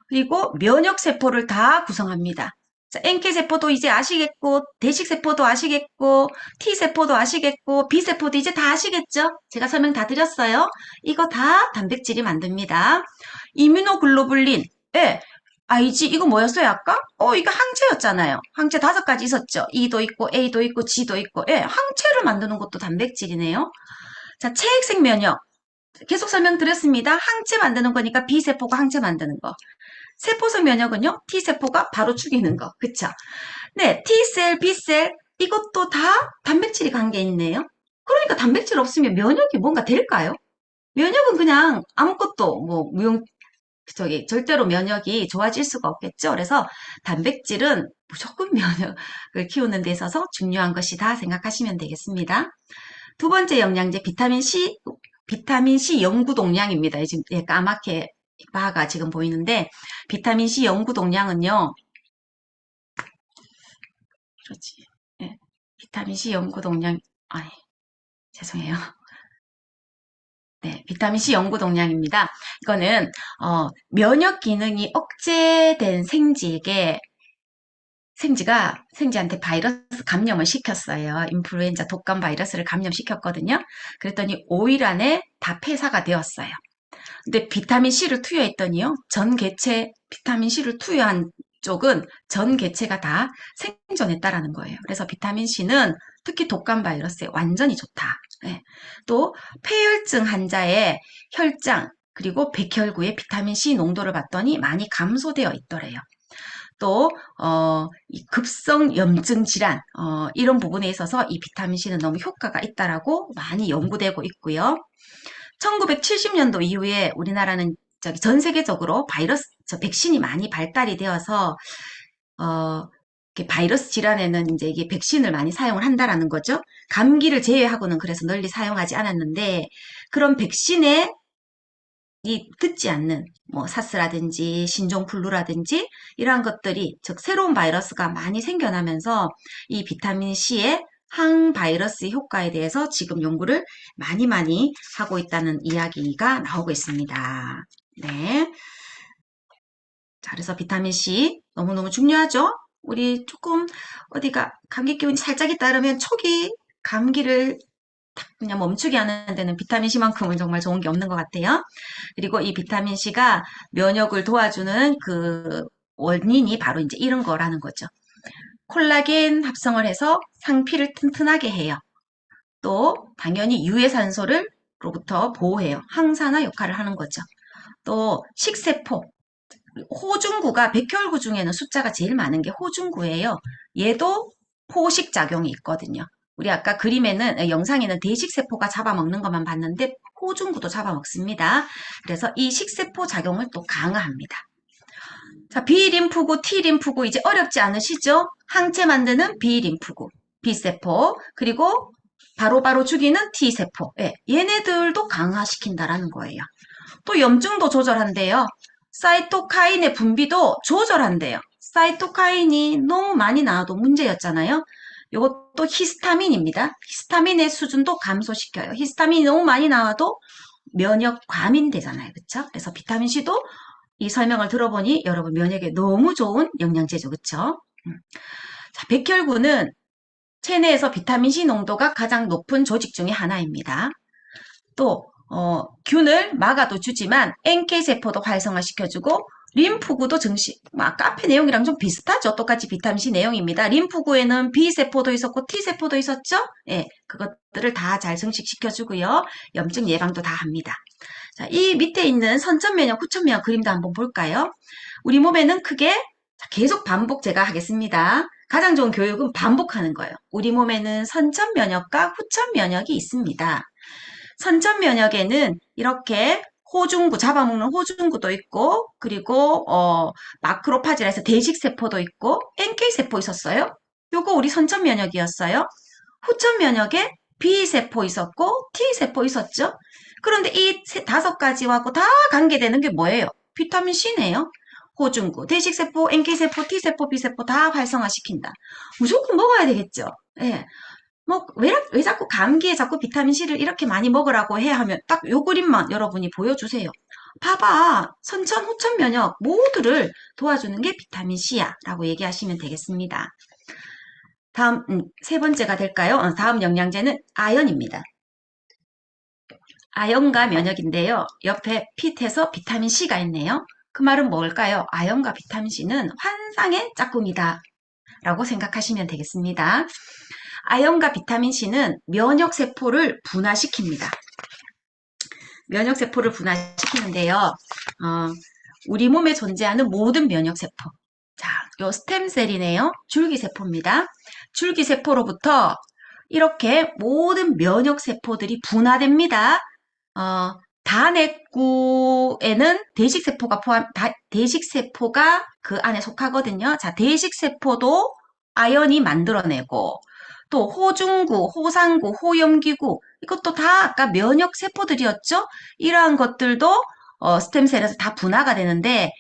그리고 면역세포를 다 구성합니다. 자, NK세포도 이제 아시겠고, 대식세포도 아시겠고, T세포도 아시겠고, B세포도 이제 다 아시겠죠? 제가 설명 다 드렸어요. 이거 다 단백질이 만듭니다. 이뮤노글로불린, 알지? 이거 뭐였어요, 아까? 이거 항체였잖아요. 항체 5가지 있었죠? E도 있고, A도 있고, G도 있고, 항체를 만드는 것도 단백질이네요. 자, 체액생 면역. 계속 설명드렸습니다. 항체 만드는 거니까 B세포가 항체 만드는 거. 세포성 면역은요, T세포가 바로 죽이는 거. 그쵸? 네, T셀, B셀, 이것도 다 단백질이 관계 있네요. 그러니까 단백질 없으면 면역이 뭔가 될까요? 면역은 그냥 아무것도, 절대로 면역이 좋아질 수가 없겠죠. 그래서 단백질은 무조건 면역을 키우는 데 있어서 중요한 것이다 생각하시면 되겠습니다. 두 번째 영양제 비타민 C 연구 동량입니다. 지금 까맣게 바가 지금 보이는데 비타민 C 연구 동량은요. 그렇지. 네, 비타민 C 연구 동량 죄송해요. 네, 비타민 C 연구 동량입니다. 이거는 면역 기능이 억제된 생지한테 바이러스 감염을 시켰어요. 인플루엔자 독감 바이러스를 감염시켰거든요. 그랬더니 5일 안에 다 폐사가 되었어요. 근데 비타민 C를 투여했더니요. 비타민 C를 투여한 쪽은 전 개체가 다 생존했다라는 거예요. 그래서 비타민 C는 특히 독감 바이러스에 완전히 좋다. 네. 또 폐혈증 환자의 혈장 그리고 백혈구의 비타민 C 농도를 봤더니 많이 감소되어 있더래요. 또 이 급성 염증 질환 이런 부분에 있어서 이 비타민 C는 너무 효과가 있다라고 많이 연구되고 있고요. 1970년도 이후에 우리나라는 전 세계적으로 백신이 많이 발달이 되어서 바이러스 질환에는 이제 이게 백신을 많이 사용을 한다라는 거죠. 감기를 제외하고는 그래서 널리 사용하지 않았는데 그런 백신에 듣지 않는 사스라든지 신종플루라든지 이러한 것들이 즉 새로운 바이러스가 많이 생겨나면서 이 비타민 C의 항바이러스 효과에 대해서 지금 연구를 많이 하고 있다는 이야기가 나오고 있습니다. 네. 자, 그래서 비타민 C 너무너무 중요하죠? 우리 조금 어디가 감기 기운이 살짝 있다 그러면 초기 감기를 탁 그냥 멈추게 하는 데는 비타민C만큼은 정말 좋은 게 없는 것 같아요. 그리고 이 비타민C가 면역을 도와주는 그 원인이 바로 이제 이런 거라는 거죠. 콜라겐 합성을 해서 상피를 튼튼하게 해요. 또 당연히 유해산소를 로부터 보호해요. 항산화 역할을 하는 거죠. 또 식세포, 호중구가 백혈구 중에는 숫자가 제일 많은 게 호중구예요. 얘도 포식작용이 있거든요. 우리 아까 그림에는 영상에는 대식세포가 잡아먹는 것만 봤는데 호중구도 잡아먹습니다. 그래서 이 식세포 작용을 또 강화합니다. 자, B림프구, T림프구 이제 어렵지 않으시죠? 항체 만드는 B림프구, B세포, 그리고 바로바로 죽이는 T세포. 예, 얘네들도 강화시킨다라는 거예요. 또 염증도 조절한대요. 사이토카인의 분비도 조절한대요. 사이토카인이 너무 많이 나와도 문제였잖아요. 이것도 히스타민입니다. 히스타민의 수준도 감소시켜요. 히스타민이 너무 많이 나와도 면역 과민되잖아요. 그렇죠? 그래서 비타민C도 이 설명을 들어보니 여러분 면역에 너무 좋은 영양제죠. 그렇죠? 자, 백혈구는 체내에서 비타민C 농도가 가장 높은 조직 중에 하나입니다. 또 균을 막아도 주지만 NK세포도 활성화시켜주고 림프구도 증식, 아까 앞에 내용이랑 좀 비슷하죠. 똑같이 비타민C 내용입니다. 림프구에는 B세포도 있었고 T세포도 있었죠. 예, 그것들을 다 잘 증식시켜주고요. 염증 예방도 다 합니다. 자, 이 밑에 있는 선천면역, 후천면역 그림도 한번 볼까요? 우리 몸에는 크게 계속 반복 제가 하겠습니다. 가장 좋은 교육은 반복하는 거예요. 우리 몸에는 선천면역과 후천면역이 있습니다. 선천면역에는 이렇게 호중구, 잡아먹는 호중구도 있고, 그리고, 마크로파지라 해서 대식세포도 있고, NK세포 있었어요. 요거 우리 선천면역이었어요. 후천면역에 B세포 있었고, T세포 있었죠. 그런데 이 5가지하고 다 관계되는 게 뭐예요? 비타민C네요. 호중구, 대식세포, NK세포, T세포, B세포 다 활성화시킨다. 무조건 먹어야 되겠죠. 예. 뭐, 왜 자꾸 감기에 자꾸 비타민C를 이렇게 많이 먹으라고 해야 하면 딱 요 그림만 여러분이 보여주세요. 봐봐. 선천, 후천 면역 모두를 도와주는 게 비타민C야 라고 얘기하시면 되겠습니다. 다음, 세 번째가 될까요? 다음 영양제는 아연입니다. 아연과 면역인데요. 옆에 핏에서 비타민C가 있네요. 그 말은 뭘까요? 아연과 비타민C는 환상의 짝꿍이다 라고 생각하시면 되겠습니다. 아연과 비타민C는 면역세포를 분화시킵니다. 면역세포를 분화시키는데요. 우리 몸에 존재하는 모든 면역세포. 자, 요 스템셀이네요. 줄기세포입니다. 줄기세포로부터 이렇게 모든 면역세포들이 분화됩니다. 다내구에는 대식세포가 그 안에 속하거든요. 자, 대식세포도 아연이 만들어내고, 또 호중구, 호상구, 호염기구 이것도 다 아까 면역세포들이었죠? 이러한 것들도 스템셀에서 다 분화가 되는데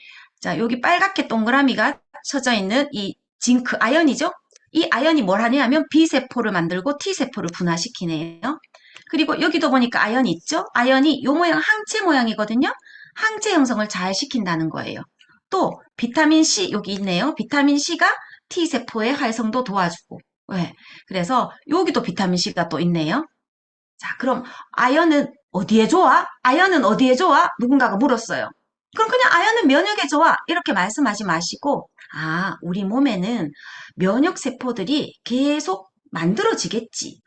자 여기 빨갛게 동그라미가 쳐져 있는 이 징크 아연이죠? 이 아연이 뭘 하냐면 B세포를 만들고 T세포를 분화시키네요. 그리고 여기도 보니까 아연이 있죠? 아연이 요 모양 항체 모양이거든요. 항체 형성을 잘 시킨다는 거예요. 또 비타민C 여기 있네요. 비타민C가 T세포의 활성도 도와주고 네. 그래서 여기도 비타민C가 또 있네요. 자, 그럼 아연은 어디에 좋아? 아연은 어디에 좋아? 누군가가 물었어요. 그럼 그냥 아연은 면역에 좋아. 이렇게 말씀하지 마시고 우리 몸에는 면역세포들이 계속 만들어지겠지.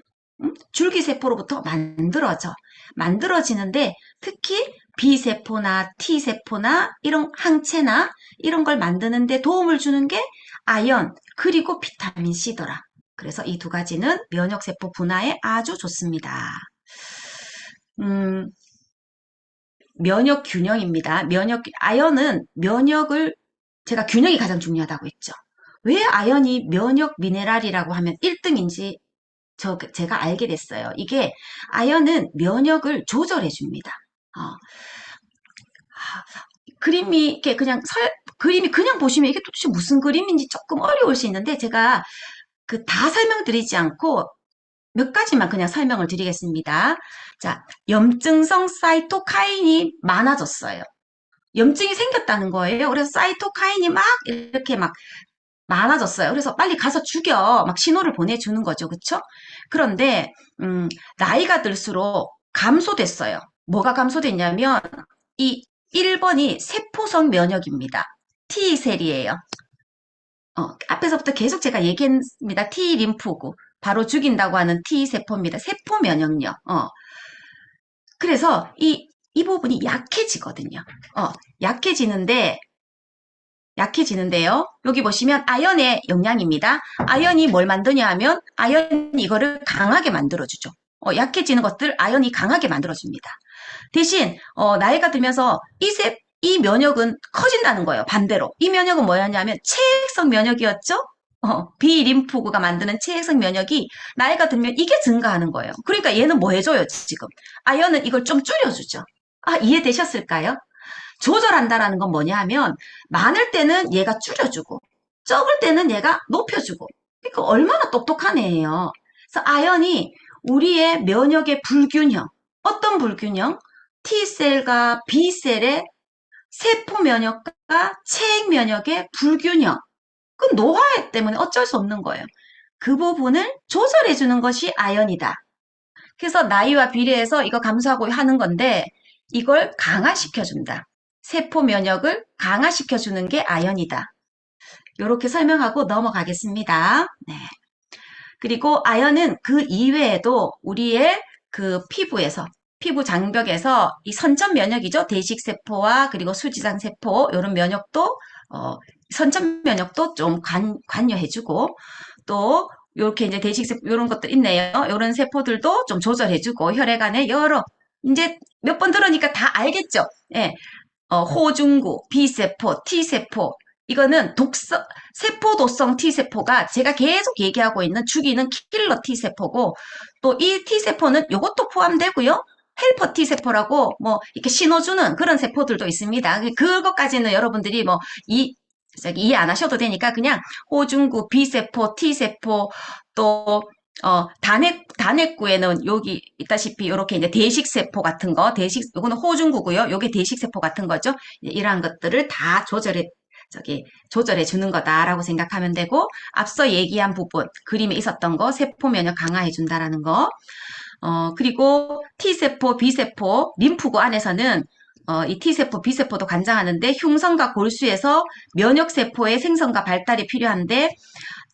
줄기세포로부터 만들어지는데 특히 B세포나 T세포나 이런 항체나 이런 걸 만드는데 도움을 주는 게 아연 그리고 비타민C더라. 그래서 이 두 가지는 면역세포 분화에 아주 좋습니다. 면역 균형입니다. 아연은 면역을, 제가 균형이 가장 중요하다고 했죠. 왜 아연이 면역 미네랄이라고 하면 1등인지 제가 알게 됐어요. 이게 아연은 면역을 조절해 줍니다. 그림이 이렇게 그림이 그냥 보시면 이게 도대체 무슨 그림인지 조금 어려울 수 있는데 제가 다 설명드리지 않고 몇 가지만 그냥 설명을 드리겠습니다. 자, 염증성 사이토카인이 많아졌어요. 염증이 생겼다는 거예요. 그래서 사이토카인이 막 이렇게 막 많아졌어요. 그래서 빨리 가서 죽여. 막 신호를 보내주는 거죠. 그쵸? 그런데, 나이가 들수록 감소됐어요. 뭐가 감소됐냐면, 이 1번이 세포성 면역입니다. T셀이에요. 앞에서부터 계속 제가 얘기했습니다. T 림프구. 바로 죽인다고 하는 T세포입니다. 세포 면역력. 그래서 이 부분이 약해지거든요. 약해지는데, 약해지는데요. 여기 보시면 아연의 영양입니다. 아연이 뭘 만드냐 하면 아연이 이거를 강하게 만들어주죠. 약해지는 것들 아연이 강하게 만들어줍니다. 대신 나이가 들면서 이 면역은 커진다는 거예요. 반대로. 이 면역은 뭐였냐면 체액성 면역이었죠. 비림프구가 만드는 체액성 면역이 나이가 들면 이게 증가하는 거예요. 그러니까 얘는 뭐 해줘요, 지금? 아연은 이걸 좀 줄여주죠. 이해되셨을까요? 조절한다라는 건 뭐냐 하면 많을 때는 얘가 줄여주고 적을 때는 얘가 높여주고 그러니까 얼마나 똑똑한 애예요. 그래서 아연이 우리의 면역의 불균형 어떤 불균형? T셀과 B셀의 세포 면역과 체액 면역의 불균형 그 노화 때문에 어쩔 수 없는 거예요. 그 부분을 조절해주는 것이 아연이다. 그래서 나이와 비례해서 이거 감소하고 하는 건데 이걸 강화시켜준다. 세포 면역을 강화시켜주는 게 아연이다. 이렇게 설명하고 넘어가겠습니다. 네. 그리고 아연은 그 이외에도 우리의 그 피부 장벽에서 이 선천 면역이죠. 대식세포와 그리고 수지장세포 이런 면역도 선천 면역도 좀 관여해주고 또 이렇게 이제 대식세포 이런 것들 있네요. 이런 세포들도 좀 조절해주고 혈액 안에 여러 이제 몇 번 들으니까 다 알겠죠. 예. 호중구, B세포, T세포 이거는 세포도성 T세포가 제가 계속 얘기하고 있는 죽이는 킬러 T세포고 또 이 T세포는 이것도 포함되고요. 헬퍼 T세포라고 뭐 이렇게 신호주는 그런 세포들도 있습니다. 그것까지는 여러분들이 뭐 이해 안 하셔도 되니까 그냥 호중구, B세포, T세포 또 단핵구에는 여기 있다시피 이렇게 이제 대식세포 같은 거, 요거는 호중구고요. 요게 대식세포 같은 거죠. 이러한 것들을 다 조절해 주는 거다라고 생각하면 되고, 앞서 얘기한 부분, 그림에 있었던 거, 세포 면역 강화해 준다라는 거, 그리고 T세포, B세포, 림프구 안에서는 이 T세포, B세포도 관장하는데 흉성과 골수에서 면역세포의 생성과 발달이 필요한데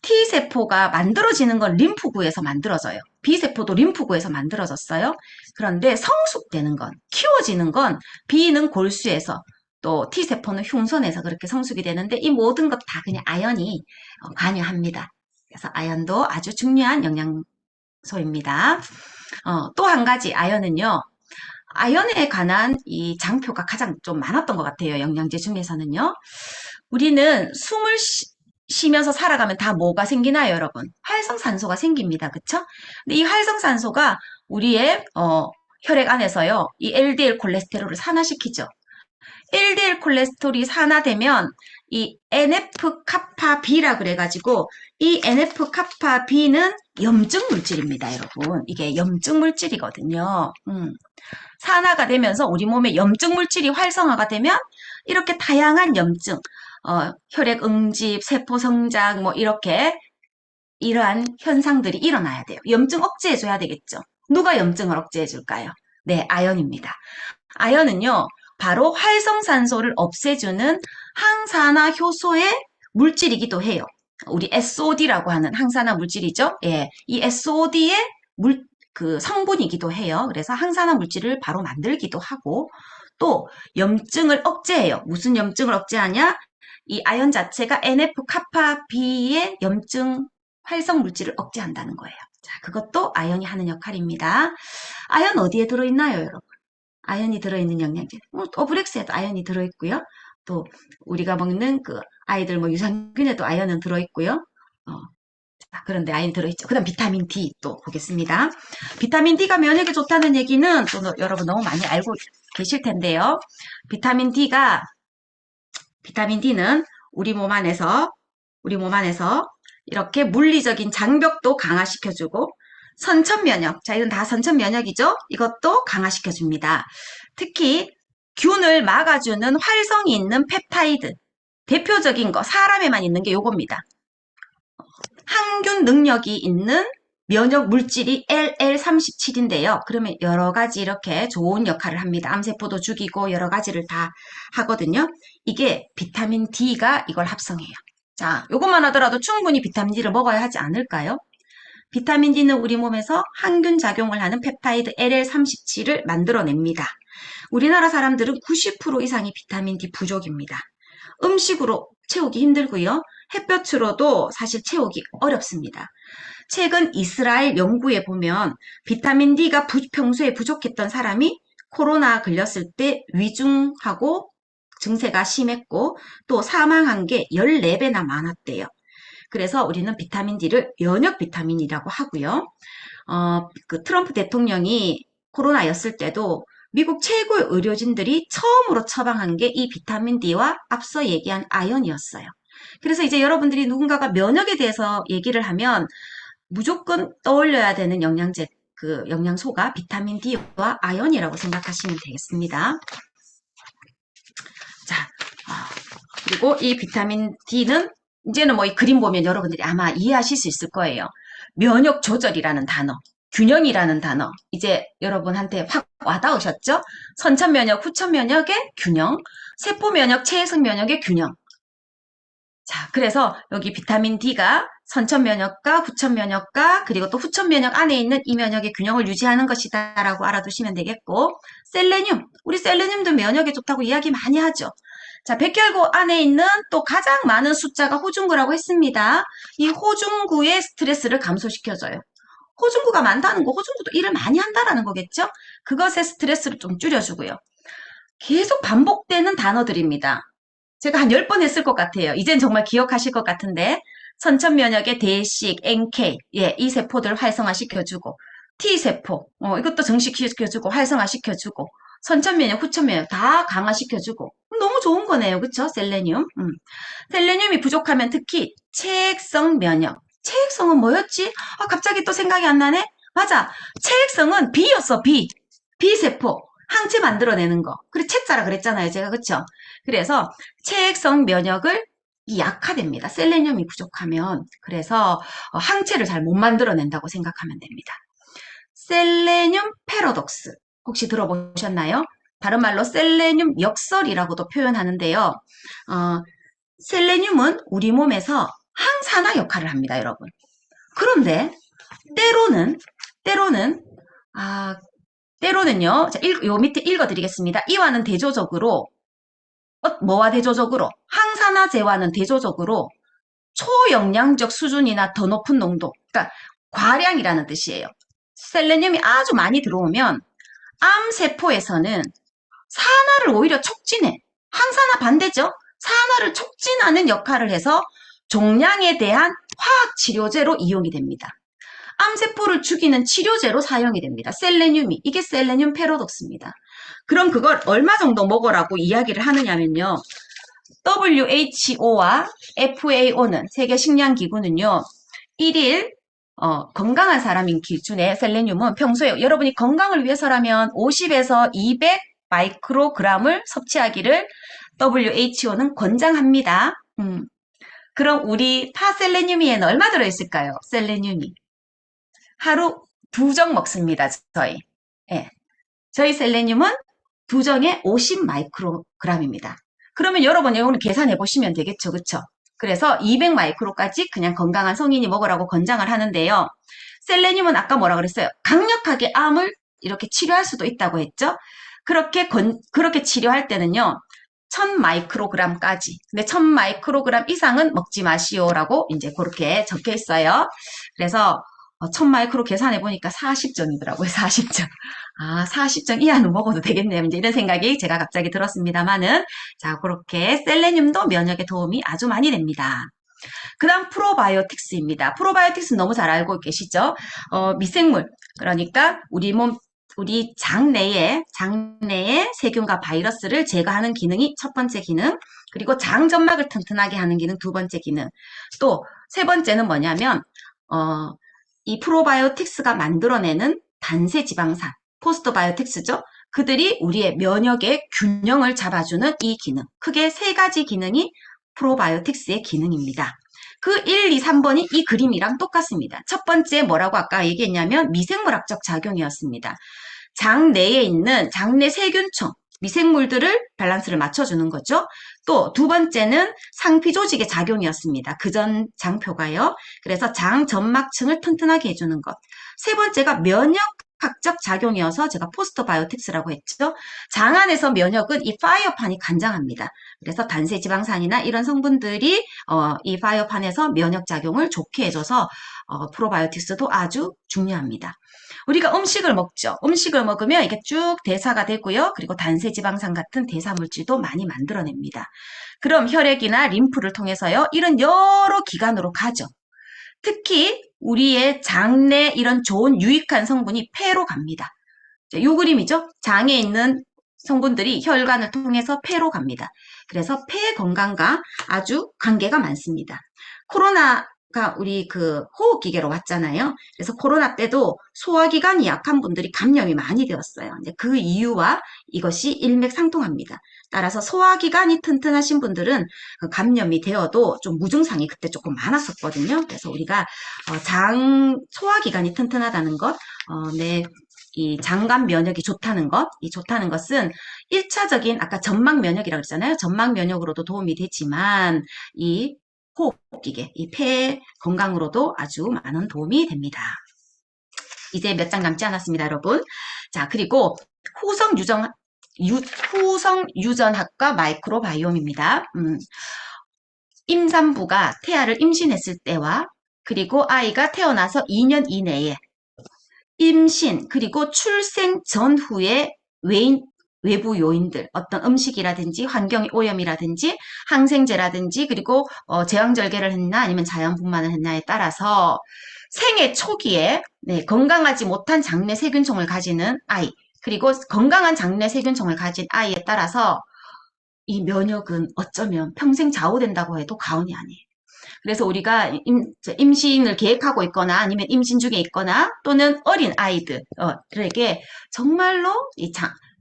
T세포가 만들어지는 건 림프구에서 만들어져요. B세포도 림프구에서 만들어졌어요. 그런데 성숙되는 건, 키워지는 건 B는 골수에서 또 T세포는 흉선에서 그렇게 성숙이 되는데 이 모든 것 다 그냥 아연이 관여합니다. 그래서 아연도 아주 중요한 영양소입니다. 또 한 가지 아연은요. 아연에 관한 이 장표가 가장 좀 많았던 것 같아요. 영양제 중에서는요. 우리는 숨을 쉬면서 살아가면 다 뭐가 생기나요, 여러분? 활성산소가 생깁니다. 그쵸? 근데 이 활성산소가 우리의 혈액 안에서요. 이 LDL 콜레스테롤을 산화시키죠. LDL 콜레스테롤이 산화되면 이 NF-카파-B라 그래가지고 이 NF-카파-B는 염증 물질입니다, 여러분. 이게 염증 물질이거든요. 산화가 되면서 우리 몸에 염증 물질이 활성화가 되면 이렇게 다양한 염증, 혈액 응집, 세포 성장, 뭐 이렇게 이러한 현상들이 일어나야 돼요. 염증 억제해줘야 되겠죠. 누가 염증을 억제해줄까요? 네, 아연입니다. 아연은요, 바로 활성산소를 없애주는 항산화 효소의 물질이기도 해요. 우리 SOD라고 하는 항산화 물질이죠. 예, 이 SOD의 그 성분이기도 해요. 그래서 항산화 물질을 바로 만들기도 하고 또 염증을 억제해요. 무슨 염증을 억제하냐? 이 아연 자체가 NF-카파-B의 염증 활성 물질을 억제한다는 거예요. 자, 그것도 아연이 하는 역할입니다. 아연 어디에 들어있나요, 여러분? 아연이 들어있는 영양제. 오브렉스에도 아연이 들어있고요. 또 우리가 먹는 그 아이들 뭐 유산균에도 아연은 들어있고요. 그런데 아연이 들어있죠. 그 다음 비타민 D 또 보겠습니다. 비타민 D가 면역에 좋다는 얘기는 또 여러분 너무 많이 알고 계실 텐데요. 비타민 D는 우리 몸 안에서 이렇게 물리적인 장벽도 강화시켜주고 선천 면역, 자 이건 다 선천 면역이죠. 이것도 강화시켜줍니다. 특히 균을 막아주는 활성이 있는 펩타이드, 대표적인 거 사람에만 있는 게 요겁니다. 항균 능력이 있는 면역 물질이 LL37인데요. 그러면 여러 가지 이렇게 좋은 역할을 합니다. 암세포도 죽이고 여러 가지를 다 하거든요. 이게 비타민 D가 이걸 합성해요. 자, 요것만 하더라도 충분히 비타민 D를 먹어야 하지 않을까요? 비타민 D는 우리 몸에서 항균 작용을 하는 펩타이드 LL37을 만들어냅니다. 우리나라 사람들은 90% 이상이 비타민 D 부족입니다. 음식으로 채우기 힘들고요. 햇볕으로도 사실 채우기 어렵습니다. 최근 이스라엘 연구에 보면 비타민 D가 평소에 부족했던 사람이 코로나 걸렸을 때 위중하고 증세가 심했고 또 사망한 게 14배나 많았대요. 그래서 우리는 비타민 D를 면역 비타민이라고 하고요. 그 트럼프 대통령이 코로나였을 때도 미국 최고의 의료진들이 처음으로 처방한 게 이 비타민 D와 앞서 얘기한 아연이었어요. 그래서 이제 여러분들이 누군가가 면역에 대해서 얘기를 하면 무조건 떠올려야 되는 영양제, 그 영양소가 비타민 D와 아연이라고 생각하시면 되겠습니다. 자, 그리고 이 비타민 D는 이제는 뭐 이 그림 보면 여러분들이 아마 이해하실 수 있을 거예요. 면역 조절이라는 단어, 균형이라는 단어, 이제 여러분한테 확 와닿으셨죠? 선천 면역, 후천 면역의 균형, 세포 면역, 체외성 면역의 균형. 자, 그래서 여기 비타민 D가 선천 면역과 후천 면역과 그리고 또 후천 면역 안에 있는 이 면역의 균형을 유지하는 것이다라고 알아두시면 되겠고, 셀레늄, 우리 셀레늄도 면역에 좋다고 이야기 많이 하죠. 자, 백혈구 안에 있는 또 가장 많은 숫자가 호중구라고 했습니다. 이 호중구의 스트레스를 감소시켜줘요. 호중구가 많다는 거, 호중구도 일을 많이 한다라는 거겠죠? 그것의 스트레스를 좀 줄여주고요. 계속 반복되는 단어들입니다. 제가 한 10번 했을 것 같아요. 이젠 정말 기억하실 것 같은데 선천면역의 대식, NK, 예, 이 세포들을 활성화시켜주고 T세포, 이것도 증식시켜주고 활성화시켜주고 선천면역, 후천면역 다 강화시켜주고 너무 좋은 거네요. 그쵸? 셀레늄. 셀레늄이 부족하면 특히 체액성 면역. 체액성은 뭐였지? 갑자기 또 생각이 안 나네? 맞아. 체액성은 B였어, B. B세포. 항체 만들어내는 거. 그래, 체자라 그랬잖아요. 제가. 그쵸? 그래서 체액성 면역을 약화됩니다. 셀레늄이 부족하면. 그래서 항체를 잘 못 만들어낸다고 생각하면 됩니다. 셀레늄 패러독스. 혹시 들어보셨나요? 다른 말로 셀레늄 역설이라고도 표현하는데요. 셀레늄은 우리 몸에서 항산화 역할을 합니다, 여러분. 그런데 때로는요, 자, 요 밑에 읽어드리겠습니다. 이와는 대조적으로, 뭐와 대조적으로? 항산화제와는 대조적으로 초영양적 수준이나 더 높은 농도, 그러니까 과량이라는 뜻이에요. 셀레늄이 아주 많이 들어오면 암세포에서는 산화를 오히려 촉진해. 항산화 반대죠? 산화를 촉진하는 역할을 해서 종양에 대한 화학치료제로 이용이 됩니다. 암세포를 죽이는 치료제로 사용이 됩니다. 셀레늄이. 이게 셀레늄 패러독스입니다. 그럼 그걸 얼마 정도 먹으라고 이야기를 하느냐면요. WHO와 FAO는 세계식량기구는요. 1일 건강한 사람인 기준에 셀레늄은 평소에 여러분이 건강을 위해서라면 50에서 200 마이크로그램을 섭취하기를 WHO는 권장합니다. 그럼 우리 파셀레늄이에는 얼마 들어있을까요? 셀레늄이. 하루 2정 먹습니다. 저희. 예. 저희 셀레늄은 2정에 50 마이크로그램입니다. 그러면 여러분이 오늘 계산해 보시면 되겠죠. 그쵸? 그래서 200 마이크로까지 그냥 건강한 성인이 먹으라고 권장을 하는데요. 셀레늄은 아까 뭐라 그랬어요? 강력하게 암을 이렇게 치료할 수도 있다고 했죠? 그렇게 치료할 때는요. 1000 마이크로그램까지. 근데 1000 마이크로그램 이상은 먹지 마시오라고 이제 그렇게 적혀 있어요. 그래서 1000 마이크로 계산해 보니까 40정이더라고요. 40정. 40정 이하는 먹어도 되겠네요. 이제 이런 생각이 제가 갑자기 들었습니다만은 자, 그렇게 셀레늄도 면역에 도움이 아주 많이 됩니다. 그 다음 프로바이오틱스입니다. 프로바이오틱스 너무 잘 알고 계시죠? 미생물. 그러니까 우리 장 내에 세균과 바이러스를 제거하는 기능이 첫 번째 기능, 그리고 장 점막을 튼튼하게 하는 기능 두 번째 기능, 또 세 번째는 뭐냐면 이 프로바이오틱스가 만들어내는 단세 지방산, 포스트바이오틱스죠. 그들이 우리의 면역의 균형을 잡아주는 이 기능, 크게 세 가지 기능이 프로바이오틱스의 기능입니다. 그 1, 2, 3번이 이 그림이랑 똑같습니다. 첫 번째 뭐라고 아까 얘기했냐면 미생물학적 작용이었습니다. 장 내에 있는 장내 세균총, 미생물들을 밸런스를 맞춰주는 거죠. 또 두 번째는 상피 조직의 작용이었습니다. 그전 장표가요. 그래서 장 점막층을 튼튼하게 해주는 것. 세 번째가 면역학적 작용이어서 제가 포스터바이오틱스라고 했죠. 장 안에서 면역은 이 파이어판이 관장합니다. 그래서 단세지방산이나 이런 성분들이 이 파이어판에서 면역작용을 좋게 해줘서 프로바이오틱스도 아주 중요합니다. 우리가 음식을 먹죠. 음식을 먹으면 이게 쭉 대사가 되고요. 그리고 단세지방산 같은 대사물질도 많이 만들어냅니다. 그럼 혈액이나 림프를 통해서요. 이런 여러 기관으로 가죠. 특히 우리의 장내 이런 좋은 유익한 성분이 폐로 갑니다. 이 그림이죠. 장에 있는 성분들이 혈관을 통해서 폐로 갑니다. 그래서 폐 건강과 아주 관계가 많습니다. 코로나가 우리 그 호흡기계로 왔잖아요. 그래서 코로나 때도 소화기관이 약한 분들이 감염이 많이 되었어요. 이제 그 이유와 이것이 일맥상통합니다. 따라서 소화기관이 튼튼하신 분들은 그 감염이 되어도 좀 무증상이 그때 조금 많았었거든요. 그래서 우리가 소화기관이 튼튼하다는 것, 이 장관 면역이 좋다는 것, 이 좋다는 것은 1차적인 아까 점막 면역이라고 했잖아요. 점막 면역으로도 도움이 되지만 이 호흡기계, 이 폐 건강으로도 아주 많은 도움이 됩니다. 이제 몇 장 남지 않았습니다, 여러분. 자, 그리고 후성유전학과 마이크로바이옴입니다. 임산부가 태아를 임신했을 때와 그리고 아이가 태어나서 2년 이내에 임신 그리고 출생 전후의 외부 요인들, 어떤 음식이라든지 환경의 오염이라든지 항생제라든지 그리고 제왕절개를 했나 아니면 자연분만을 했나에 따라서 생애 초기에 건강하지 못한 장내 세균총을 가지는 아이 그리고 건강한 장내 세균총을 가진 아이에 따라서 이 면역은 어쩌면 평생 좌우된다고 해도 과언이 아니에요. 그래서 우리가 임신을 계획하고 있거나 아니면 임신 중에 있거나 또는 어린 아이들에게 정말로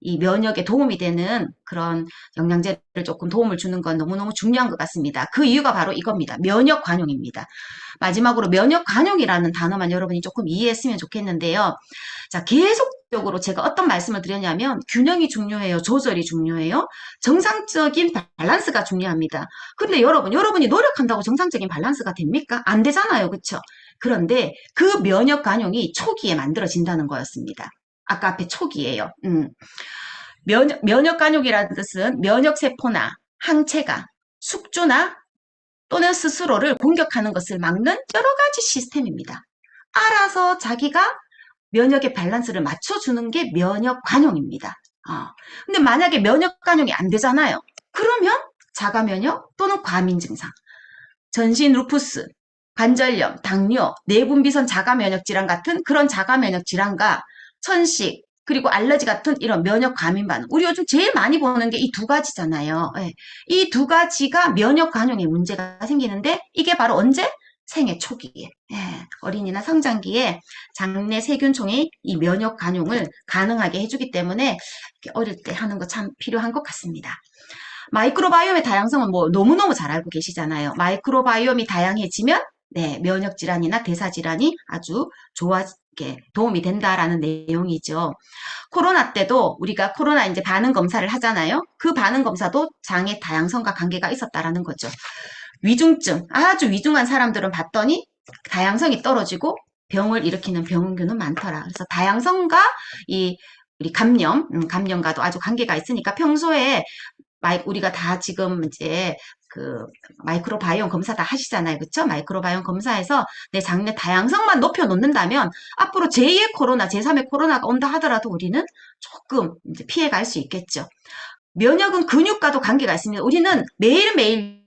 이 면역에 도움이 되는 그런 영양제를 조금 도움을 주는 건 너무너무 중요한 것 같습니다. 그 이유가 바로 이겁니다. 면역 관용입니다. 마지막으로 면역 관용이라는 단어만 여러분이 조금 이해했으면 좋겠는데요. 자, 계속적으로 제가 어떤 말씀을 드렸냐면 균형이 중요해요. 조절이 중요해요. 정상적인 밸런스가 중요합니다. 근데 여러분이 노력한다고 정상적인 밸런스가 됩니까? 안 되잖아요. 그렇죠? 그런데 그 면역 관용이 초기에 만들어진다는 거였습니다. 아까 앞에 초기예요. 면역 간욕이라는 뜻은 면역세포나 항체가 숙주나 또는 스스로를 공격하는 것을 막는 여러 가지 시스템입니다. 알아서 자기가 면역의 밸런스를 맞춰주는 게 면역 관용입니다. 근데 만약에 면역 관용이 안 되잖아요. 그러면 자가 면역 또는 과민 증상, 전신 루푸스, 관절염, 당뇨, 내분비선 자가 면역 질환 같은 그런 자가 면역 질환과 천식, 그리고 알러지 같은 이런 면역 과민 반응. 우리 요즘 제일 많이 보는 게 이 두 가지잖아요. 이 두 가지가 면역 관용에 문제가 생기는데 이게 바로 언제? 생애 초기에. 어린이나 성장기에 장내 세균총이 이 면역 관용을 가능하게 해주기 때문에 어릴 때 하는 거 참 필요한 것 같습니다. 마이크로바이옴의 다양성은 뭐 너무너무 잘 알고 계시잖아요. 마이크로바이옴이 다양해지면 면역 질환이나 대사 질환이 아주 좋아지게 도움이 된다라는 내용이죠. 코로나 때도 우리가 코로나 이제 반응 검사를 하잖아요. 그 반응 검사도 장의 다양성과 관계가 있었다라는 거죠. 위중증, 아주 위중한 사람들은 봤더니 다양성이 떨어지고 병을 일으키는 병원균은 많더라. 그래서 다양성과 우리 감염과도 아주 관계가 있으니까 평소에 우리가 다 지금 이제 그 마이크로바이옴 검사 다 하시잖아요. 그렇죠? 마이크로바이옴 검사에서 내 장내 다양성만 높여놓는다면 앞으로 제2의 코로나, 제3의 코로나가 온다 하더라도 우리는 조금 이제 피해갈 수 있겠죠. 면역은 근육과도 관계가 있습니다. 우리는 매일매일